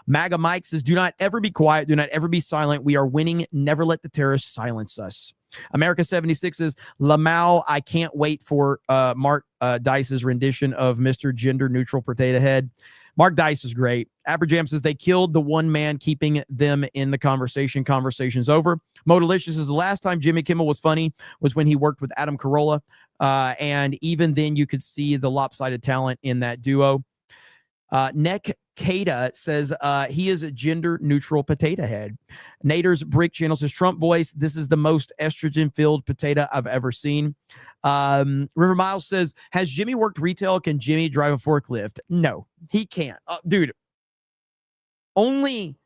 MAGA Mike says, do not ever be quiet. Do not ever be silent. We are winning. Never let the terrorists silence us. America 76 says, Lamau, I can't wait for Mark Dice's rendition of Mr. Gender Neutral Potato Head. Mark Dice is great. Aberjam says, they killed the one man keeping them in the conversation. Conversation's over. Modalicious says, the last time Jimmy Kimmel was funny was when he worked with Adam Carolla. And even then you could see the lopsided talent in that duo. Neck Kada says he is a gender neutral potato head. Nader's Brick Channel says, Trump voice, this is the most estrogen filled potato I've ever seen. River Miles says, has Jimmy worked retail? Can Jimmy drive a forklift? No, he can't. Dude, only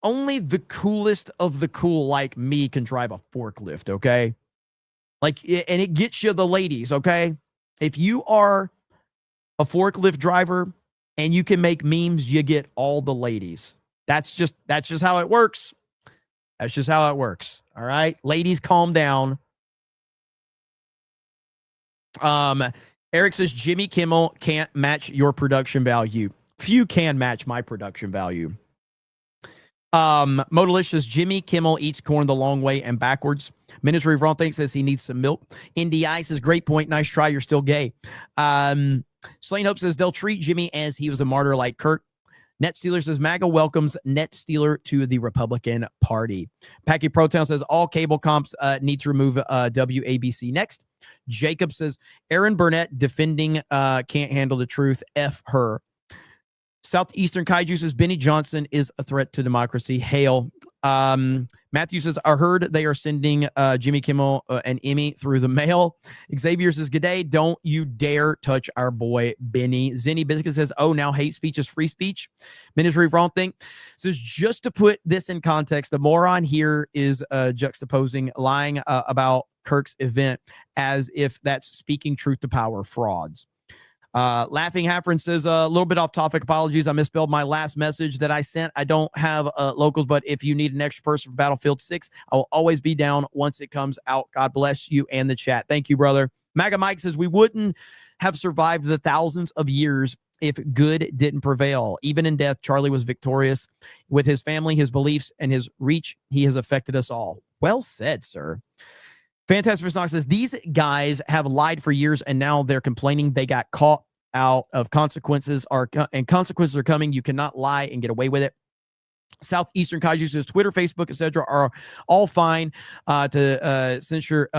the coolest of the cool like me can drive a forklift, okay? Like, and it gets you the ladies, okay? If you are a forklift driver and you can make memes, you get all the ladies. That's just how it works. That's just how it works. All right. Ladies, calm down. Eric says Jimmy Kimmel can't match your production value. Few can match my production value. Modalish says Jimmy Kimmel eats corn the long way and backwards. Ministry of Wrong Thing says he needs some milk. Indy Ice says great point. Nice try. You're still gay. Slain Hope says they'll treat Jimmy as he was a martyr like Kirk. Net Steeler says MAGA welcomes Net Steeler to the Republican Party. Packy Protown says all cable comps need to remove WABC next. Jacob says Aaron Burnett defending can't handle the truth. F her. Southeastern Kaiju says Benny Johnson is a threat to democracy. Hail. Matthew says, I heard they are sending Jimmy Kimmel an Emmy through the mail. Xavier says, good day. Don't you dare touch our boy Benny. Zenny Biscuit says, oh, now hate speech is free speech. Ministry of Wrong Thing says, just to put this in context, the moron here is juxtaposing lying about Kirk's event as if that's speaking truth to power frauds. Laughing Haffron says a little bit off topic. Apologies. I misspelled my last message that I sent. I don't have locals, but if you need an extra person for Battlefield 6, I will always be down once it comes out. God bless you and the chat. Thank you, brother. MAGA Mike says we wouldn't have survived the thousands of years if good didn't prevail. Even in death, Charlie was victorious. With his family, his beliefs, and his reach, he has affected us all. Well said, sir. Fantastic Snock says, these guys have lied for years and now they're complaining they got caught out of consequences and consequences are coming. You cannot lie and get away with it. Southeastern Kaiju says Twitter, Facebook, etc. are all fine to censor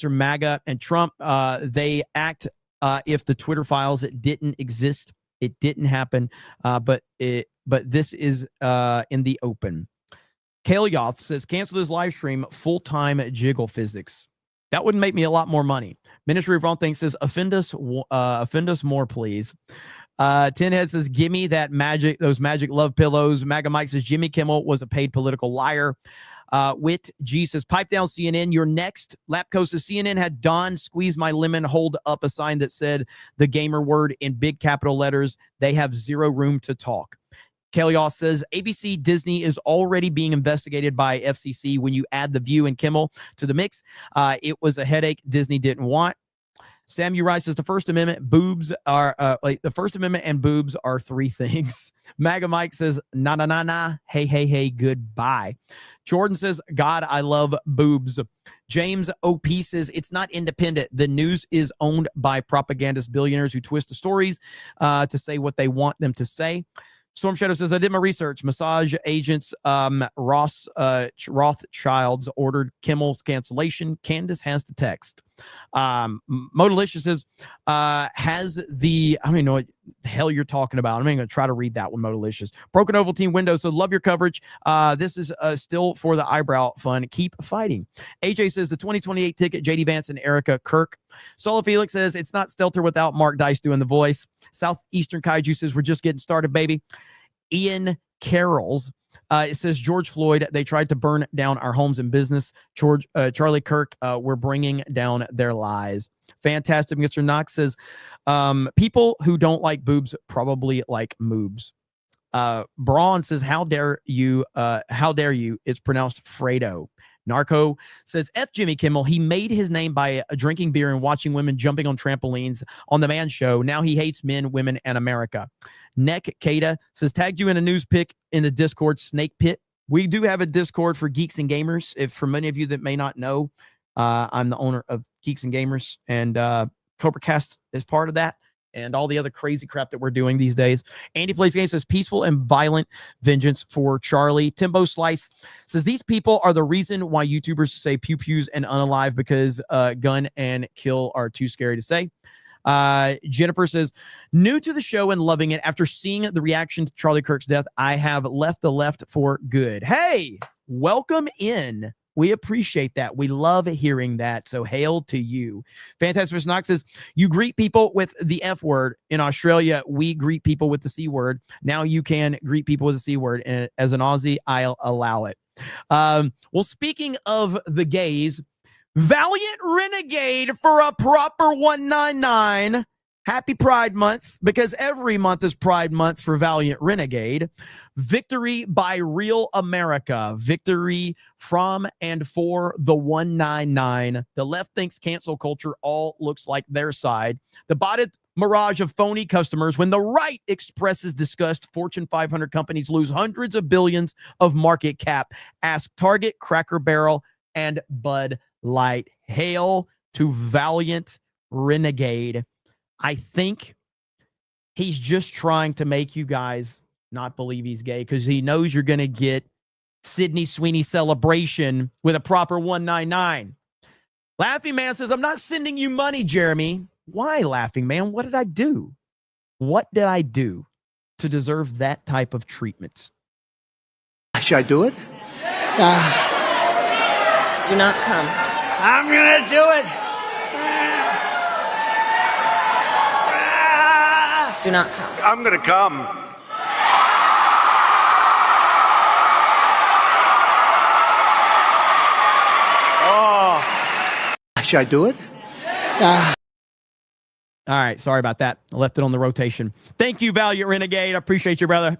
MAGA and Trump. They act if the Twitter files didn't exist. It didn't happen, but this is in the open. Kale Yoth says, cancel this live stream, full-time jiggle physics. That wouldn't make me a lot more money. Ministry of Wrong Things says, offend us more, please. Tinhead says, give me those magic love pillows. MAGA Mike says, Jimmy Kimmel was a paid political liar. Wit G says, pipe down CNN, you're next. Lapco says, CNN had Don squeeze my lemon, hold up a sign that said the gamer word in big capital letters. They have zero room to talk. Kelly says, ABC Disney is already being investigated by FCC. When you add The View and Kimmel to the mix, it was a headache Disney didn't want. Samuel Rice says, the First Amendment and boobs are three things. MAGA Mike says, nah, hey, goodbye. Jordan says, God, I love boobs. James OP says, it's not independent. The news is owned by propagandist billionaires who twist the stories to say what they want them to say. Storm Shadow says, I did my research. Massage agents Rothschilds ordered Kimmel's cancellation. Candace has the text. Modalicious says, I don't even know what the hell you're talking about. I'm going to try to read that one, Modalicious. Broken Ovaltine Windows says, love your coverage. This is still for the eyebrow fun. Keep fighting. AJ says, the 2028 ticket, JD Vance and Erica Kirk. Solo Felix says, it's not Stelter without Mark Dice doing the voice. Southeastern Kaiju says, we're just getting started, baby. Ian Carrolls, it says, George Floyd, they tried to burn down our homes and business. Charlie Kirk, we're bringing down their lies. Fantastic. Mr. Knox says, people who don't like boobs probably like moobs. Braun says, how dare you? It's pronounced Fredo. Narco says, F Jimmy Kimmel. He made his name by drinking beer and watching women jumping on trampolines on the Man Show. Now he hates men, women, and America. Neck Kada says, tagged you in a news pic in the Discord Snake Pit. We do have a Discord for geeks and gamers. If for many of you that may not know, I'm the owner of Geeks and Gamers, and CobraCast is part of that, and all the other crazy crap that we're doing these days. Andy Plays Games says, peaceful and violent vengeance for Charlie. Timbo Slice says, these people are the reason why YouTubers say pew-pews and unalive, because gun and kill are too scary to say. Jennifer says, new to the show and loving it. After seeing the reaction to Charlie Kirk's death, I have left the left for good. Hey, welcome in. We appreciate that. We love hearing that. So hail to you. Fantastic Mr. Knox says, you greet people with the F word. In Australia, we greet people with the C word. Now you can greet people with the C word. And as an Aussie, I'll allow it. Well, speaking of the gays, Valiant Renegade for a proper 199. Happy Pride Month, because every month is Pride Month for Valiant Renegade. Victory by Real America. Victory from and for the 199. The left thinks cancel culture all looks like their side. The botted mirage of phony customers. When the right expresses disgust, Fortune 500 companies lose hundreds of billions of market cap. Ask Target, Cracker Barrel, and Bud Light. Hail to Valiant Renegade. I think he's just trying to make you guys not believe he's gay, because he knows you're going to get Sydney Sweeney celebration with a proper 199. Laughing Man says, I'm not sending you money, Jeremy. Why, Laughing Man? What did I do? What did I do to deserve that type of treatment? Should I do it? Do not come. I'm going to do it. Do not come. I'm going to come. Oh. Should I do it? All right. Sorry about that. I left it on the rotation. Thank you, Valiant Renegade. I appreciate you, brother.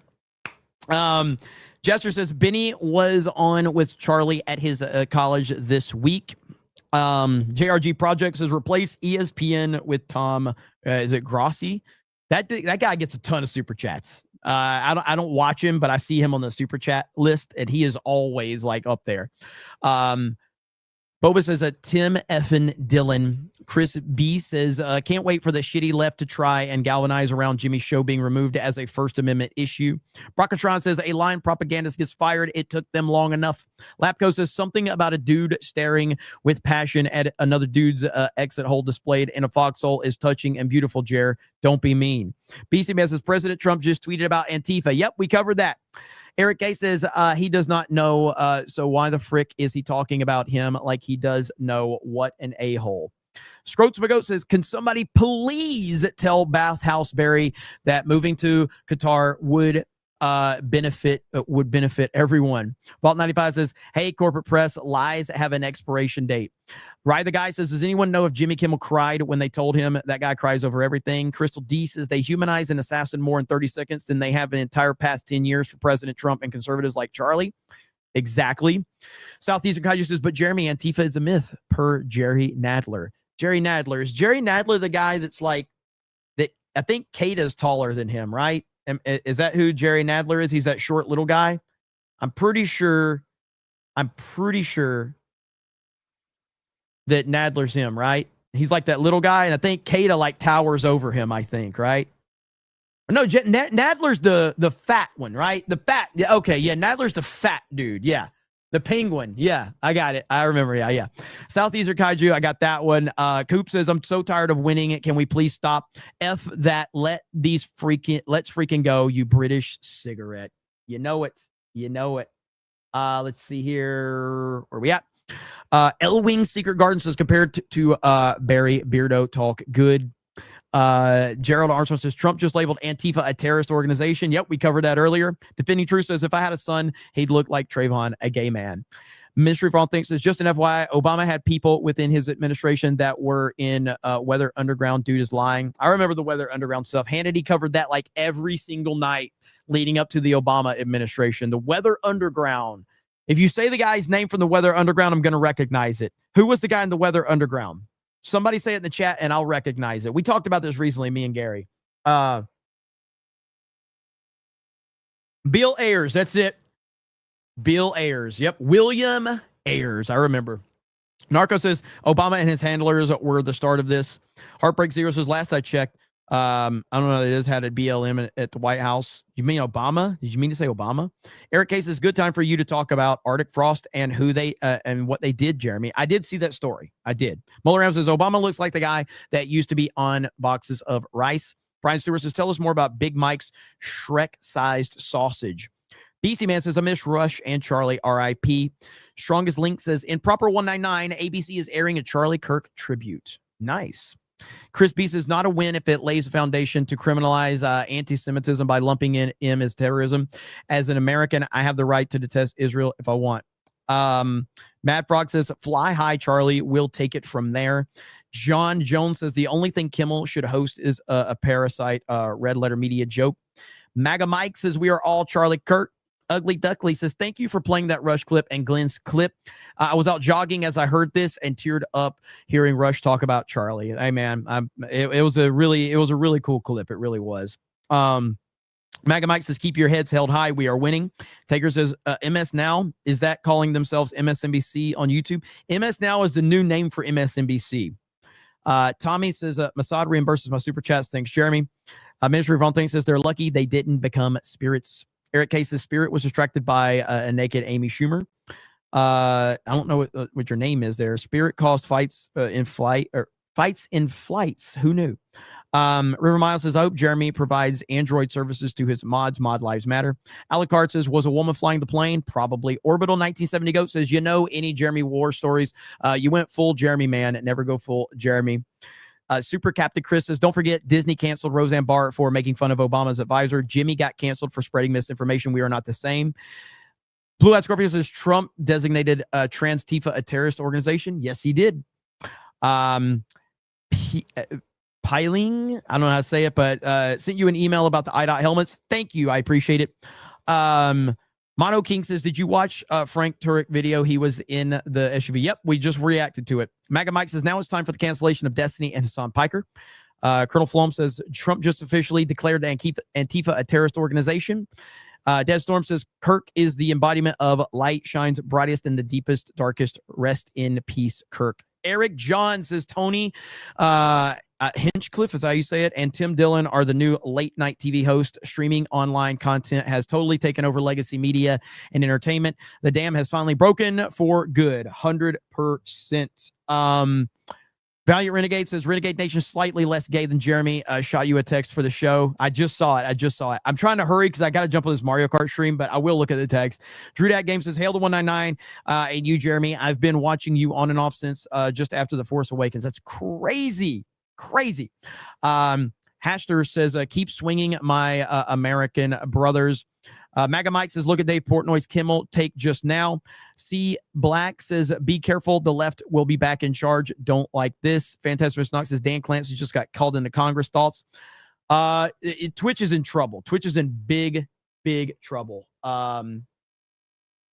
Jester says, Benny was on with Charlie at his college this week. JRG Projects has replaced ESPN with Tom. Is it Grossi? That guy gets a ton of super chats. I don't watch him, but I see him on the super chat list, and he is always like up there. Boba says, Tim effin Dillon Chris B says, can't wait for the shitty left to try and galvanize around Jimmy's show being removed as a First Amendment issue. Brockatron says, a lying propagandist gets fired. It took them long enough. Lapco says, something about a dude staring with passion at another dude's exit hole displayed in a foxhole is touching and beautiful, Jer. Don't be mean. BC Man says, President Trump just tweeted about Antifa. Yep, we covered that. Eric K says he does not know, so why the frick is he talking about him like he does know? What an a-hole. Scroats McGoat says, can somebody please tell Bathhouse Barry that moving to Qatar would benefit everyone? Vault 95 says, hey, corporate press, lies have an expiration date. Rye the Guy says, does anyone know if Jimmy Kimmel cried when they told him that guy cries over everything? Crystal D says, they humanize an assassin more in 30 seconds than they have an entire past 10 years for President Trump and conservatives like Charlie. Exactly. Southeastern Kaiju says, but Jeremy, Antifa is a myth, per Jerry Nadler. Jerry Nadler. Is Jerry Nadler the guy that's like, that? I think Kata's taller than him, right? Is that who Jerry Nadler is? He's that short little guy. I'm pretty sure that Nadler's him, right? He's like that little guy, and I think Kata like towers over him, I think, right? No, Nadler's the fat one, right? The fat, yeah, okay, yeah, Nadler's the fat dude, yeah. The penguin, yeah, I got it. I remember, yeah. Southeastern Kaiju, I got that one. Coop says, I'm so tired of winning it. Can we please stop? F that, let's freaking go, you British cigarette. You know it. Let's see here. Where we at? Elwing Secret Garden says, compared to Barry Beardo talk good. Gerald Armstrong says, Trump just labeled Antifa a terrorist organization. Yep, we covered that earlier. Defending Truth says, if I had a son, he'd look like Trayvon, a gay man. Mystery Fawn thinks says, just an FYI, Obama had people within his administration that were in Weather Underground. Dude is lying. I remember the Weather Underground stuff. Hannity covered that like every single night leading up to the Obama administration. The Weather Underground. If you say the guy's name from the Weather Underground, I'm going to recognize it. Who was the guy in the Weather Underground? Somebody say it in the chat and I'll recognize it. We talked about this recently, me and Gary. Bill Ayers, that's it. Bill Ayers. Yep. William Ayers. I remember. Narco says Obama and his handlers were the start of this. Heartbreak Zero says, last I checked, I don't know. It has had a BLM at the White House. You mean Obama? Did you mean to say Obama? Eric Case says, good time for you to talk about Arctic Frost and who they and what they did, Jeremy. I did see that story. I did. Muller Ram says, Obama looks like the guy that used to be on boxes of rice. Brian Stewart says, tell us more about Big Mike's Shrek-sized sausage. Beastie Man says, I miss Rush and Charlie, R.I.P. Strongest Link says, in Proper 199, ABC is airing a Charlie Kirk tribute. Nice. Chris B says, not a win if it lays a foundation to criminalize anti-Semitism by lumping in him as terrorism. As an American, I have the right to detest Israel if I want. Mad Frog says, fly high, Charlie. We'll take it from there. John Jones says, the only thing Kimmel should host is a Parasite Red Letter Media joke. MAGA Mike says, we are all Charlie Kirk. Ugly Duckley says, thank you for playing that Rush clip and Glenn's clip. I was out jogging as I heard this and teared up hearing Rush talk about Charlie. Hey man, it was a really cool clip. It really was. MAGA Mike says, keep your heads held high. We are winning. Taker says, MS Now, is that calling themselves MSNBC on YouTube? MS Now is the new name for MSNBC. Tommy says, Mossad reimburses my super chats. Thanks, Jeremy. Ministry of Wrong Things says, they're lucky they didn't become spirits. Eric Case's spirit was distracted by a naked Amy Schumer. I don't know what your name is there. Spirit caused fights in flights. Who knew? River Miles says, I hope Jeremy provides Android services to his mods. Mod Lives Matter. Alucard says, was a woman flying the plane? Probably. Orbital 1970 Goat says, you know any Jeremy war stories? You went full Jeremy, man. Never go full Jeremy. Super Captain Chris says, don't forget Disney canceled Roseanne Barr for making fun of Obama's advisor. Jimmy got canceled for spreading misinformation. We are not the same. Blue Eyed Scorpio says, Trump designated Trans-Tifa a terrorist organization. Yes, he did. Piling, I don't know how to say it, but sent you an email about the IDOT helmets. Thank you. I appreciate it. Mono King says, did you watch Frank Turek video? He was in the SUV. Yep, we just reacted to it. MAGA Mike says, now it's time for the cancellation of Destiny and Hassan Piker. Colonel Flom says, Trump just officially declared Antifa a terrorist organization. Dead Storm says, Kirk is the embodiment of light shines brightest in the deepest, darkest. Rest in peace, Kirk. Eric John says Tony Hinchcliffe, is how you say it, and Tim Dillon are the new late night TV host. Streaming online content has totally taken over legacy media and entertainment. The dam has finally broken for good. 100%. Valiant Renegade says Renegade Nation slightly less gay than Jeremy. Shot you a text for the show. I just saw it. I'm trying to hurry because I got to jump on this Mario Kart stream, but I will look at the text. Drew Dat Game says, hail to 199. And you, Jeremy, I've been watching you on and off since just after The Force Awakens. That's crazy. Hashter says, keep swinging, my American brothers. MAGA Mike says, look at Dave Portnoy's Kimmel take just now. C Black says, be careful. The left will be back in charge. Don't like this. Fantastic Knox says, Dan Clancy just got called into Congress. Thoughts? Twitch is in trouble. Twitch is in big trouble. And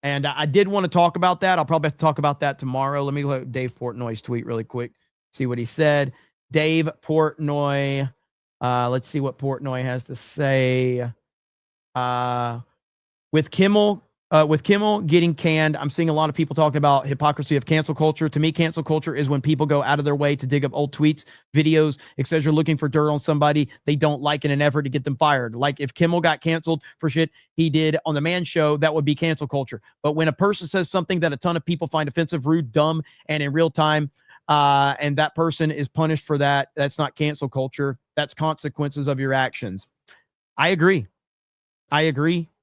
I did want to talk about that. I'll probably have to talk about that tomorrow. Let me look at Dave Portnoy's tweet really quick. See what he said. Dave Portnoy. Let's see what Portnoy has to say. With Kimmel getting canned, I'm seeing a lot of people talking about hypocrisy of cancel culture. To me, cancel culture is when people go out of their way to dig up old tweets, videos, etc., looking for dirt on somebody they don't like in an effort to get them fired. Like if Kimmel got canceled for shit he did on the Man Show, that would be cancel culture. But when a person says something that a ton of people find offensive, rude, dumb, and in real time, and that person is punished for that, that's not cancel culture. That's consequences of your actions. I agree,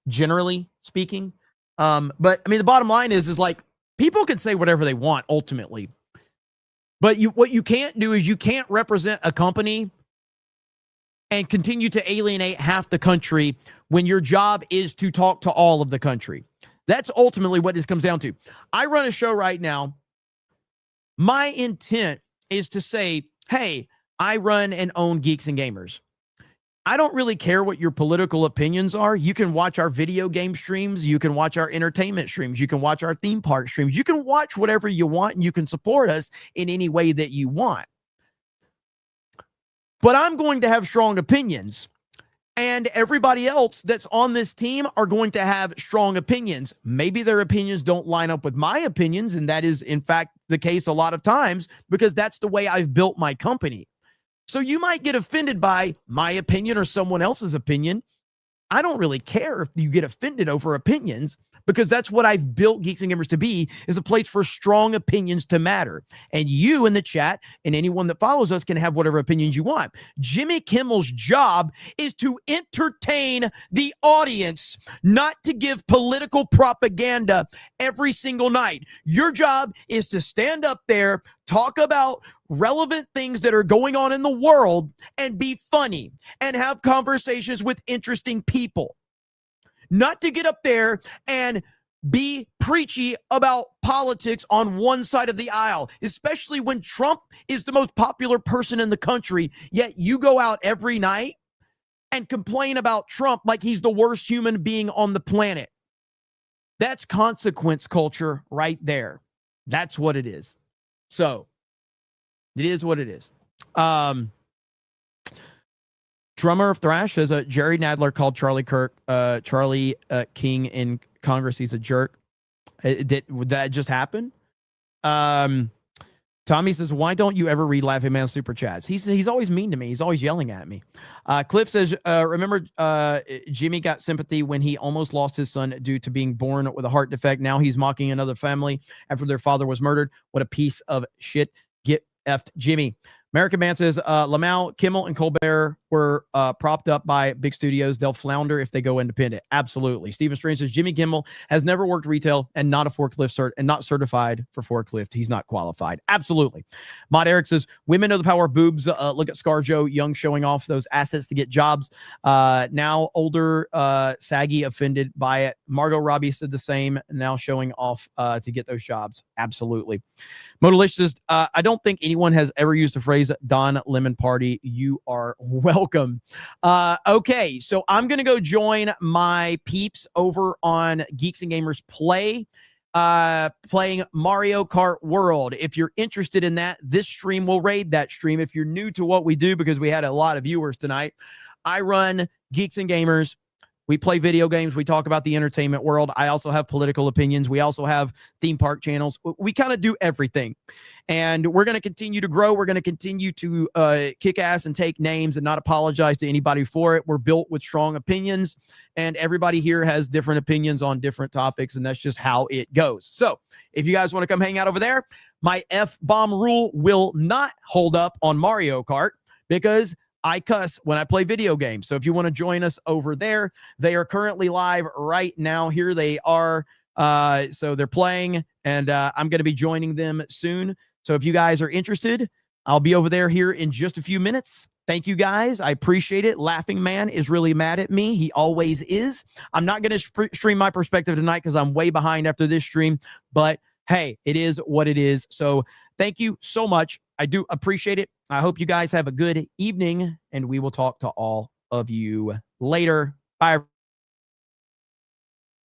generally speaking. But I mean, the bottom line is like people can say whatever they want ultimately, but what you can't do is you can't represent a company and continue to alienate half the country when your job is to talk to all of the country. That's ultimately what this comes down to. I run a show right now. My intent is to say, hey, I run and own Geeks and Gamers. I don't really care what your political opinions are. You can watch our video game streams. You can watch our entertainment streams. You can watch our theme park streams. You can watch whatever you want, and you can support us in any way that you want. But I'm going to have strong opinions, and everybody else that's on this team are going to have strong opinions. Maybe their opinions don't line up with my opinions, and that is, in fact, the case a lot of times because that's the way I've built my company. So you might get offended by my opinion or someone else's opinion. I don't really care if you get offended over opinions because that's what I've built Geeks and Gamers to be, is a place for strong opinions to matter. And you in the chat and anyone that follows us can have whatever opinions you want. Jimmy Kimmel's job is to entertain the audience, not to give political propaganda every single night. Your job is to stand up there, talk about relevant things that are going on in the world and be funny and have conversations with interesting people. Not to get up there and be preachy about politics on one side of the aisle, especially when Trump is the most popular person in the country, yet you go out every night and complain about Trump like he's the worst human being on the planet. That's consequence culture right there. That's what it is. So, it is what it is. Drummer of Thrash says Jerry Nadler called Charlie Kirk, Charlie King in Congress. He's a jerk. Would that just happen? Tommy says, why don't you ever read Laughing Man super chats? He's always mean to me. He's always yelling at me. Cliff says, remember Jimmy got sympathy when he almost lost his son due to being born with a heart defect. Now he's mocking another family after their father was murdered. What a piece of shit. Get effed, Jimmy. American Man says, Lamau, Kimmel, and Colbert were propped up by big studios. They'll flounder if they go independent. Absolutely. Stephen Strange says, Jimmy Kimmel has never worked retail and not a forklift and not certified for forklift. He's not qualified. Absolutely. Mod Eric says, women know the power of boobs. Look at ScarJo Young showing off those assets to get jobs. Now older, saggy, offended by it. Margot Robbie said the same, now showing off to get those jobs. Absolutely. Modalish says, I don't think anyone has ever used the phrase Don Lemon Party. You are welcome. Okay, so I'm going to go join my peeps over on Geeks and Gamers Play, playing Mario Kart World. If you're interested in that, this stream will raid that stream. If you're new to what we do, because we had a lot of viewers tonight, I run Geeks and Gamers We play video games. We talk about the entertainment world. I also have political opinions. We also have theme park channels. We kind of do everything. And we're going to continue to grow. We're going to continue to kick ass and take names and not apologize to anybody for it. We're built with strong opinions, and everybody here has different opinions on different topics, and that's just how it goes. So if you guys want to come hang out over there, my F-bomb rule will not hold up on Mario Kart because I cuss when I play video games. So if you want to join us over there, they are currently live right now. Here they are. So they're playing, and I'm going to be joining them soon. So if you guys are interested, I'll be over there here in just a few minutes. Thank you guys. I appreciate it. Laughing Man is really mad at me. He always is. I'm not going to stream my perspective tonight because I'm way behind after this stream. But hey, it is what it is. So thank you so much. I do appreciate it. I hope you guys have a good evening, and we will talk to all of you later. Bye.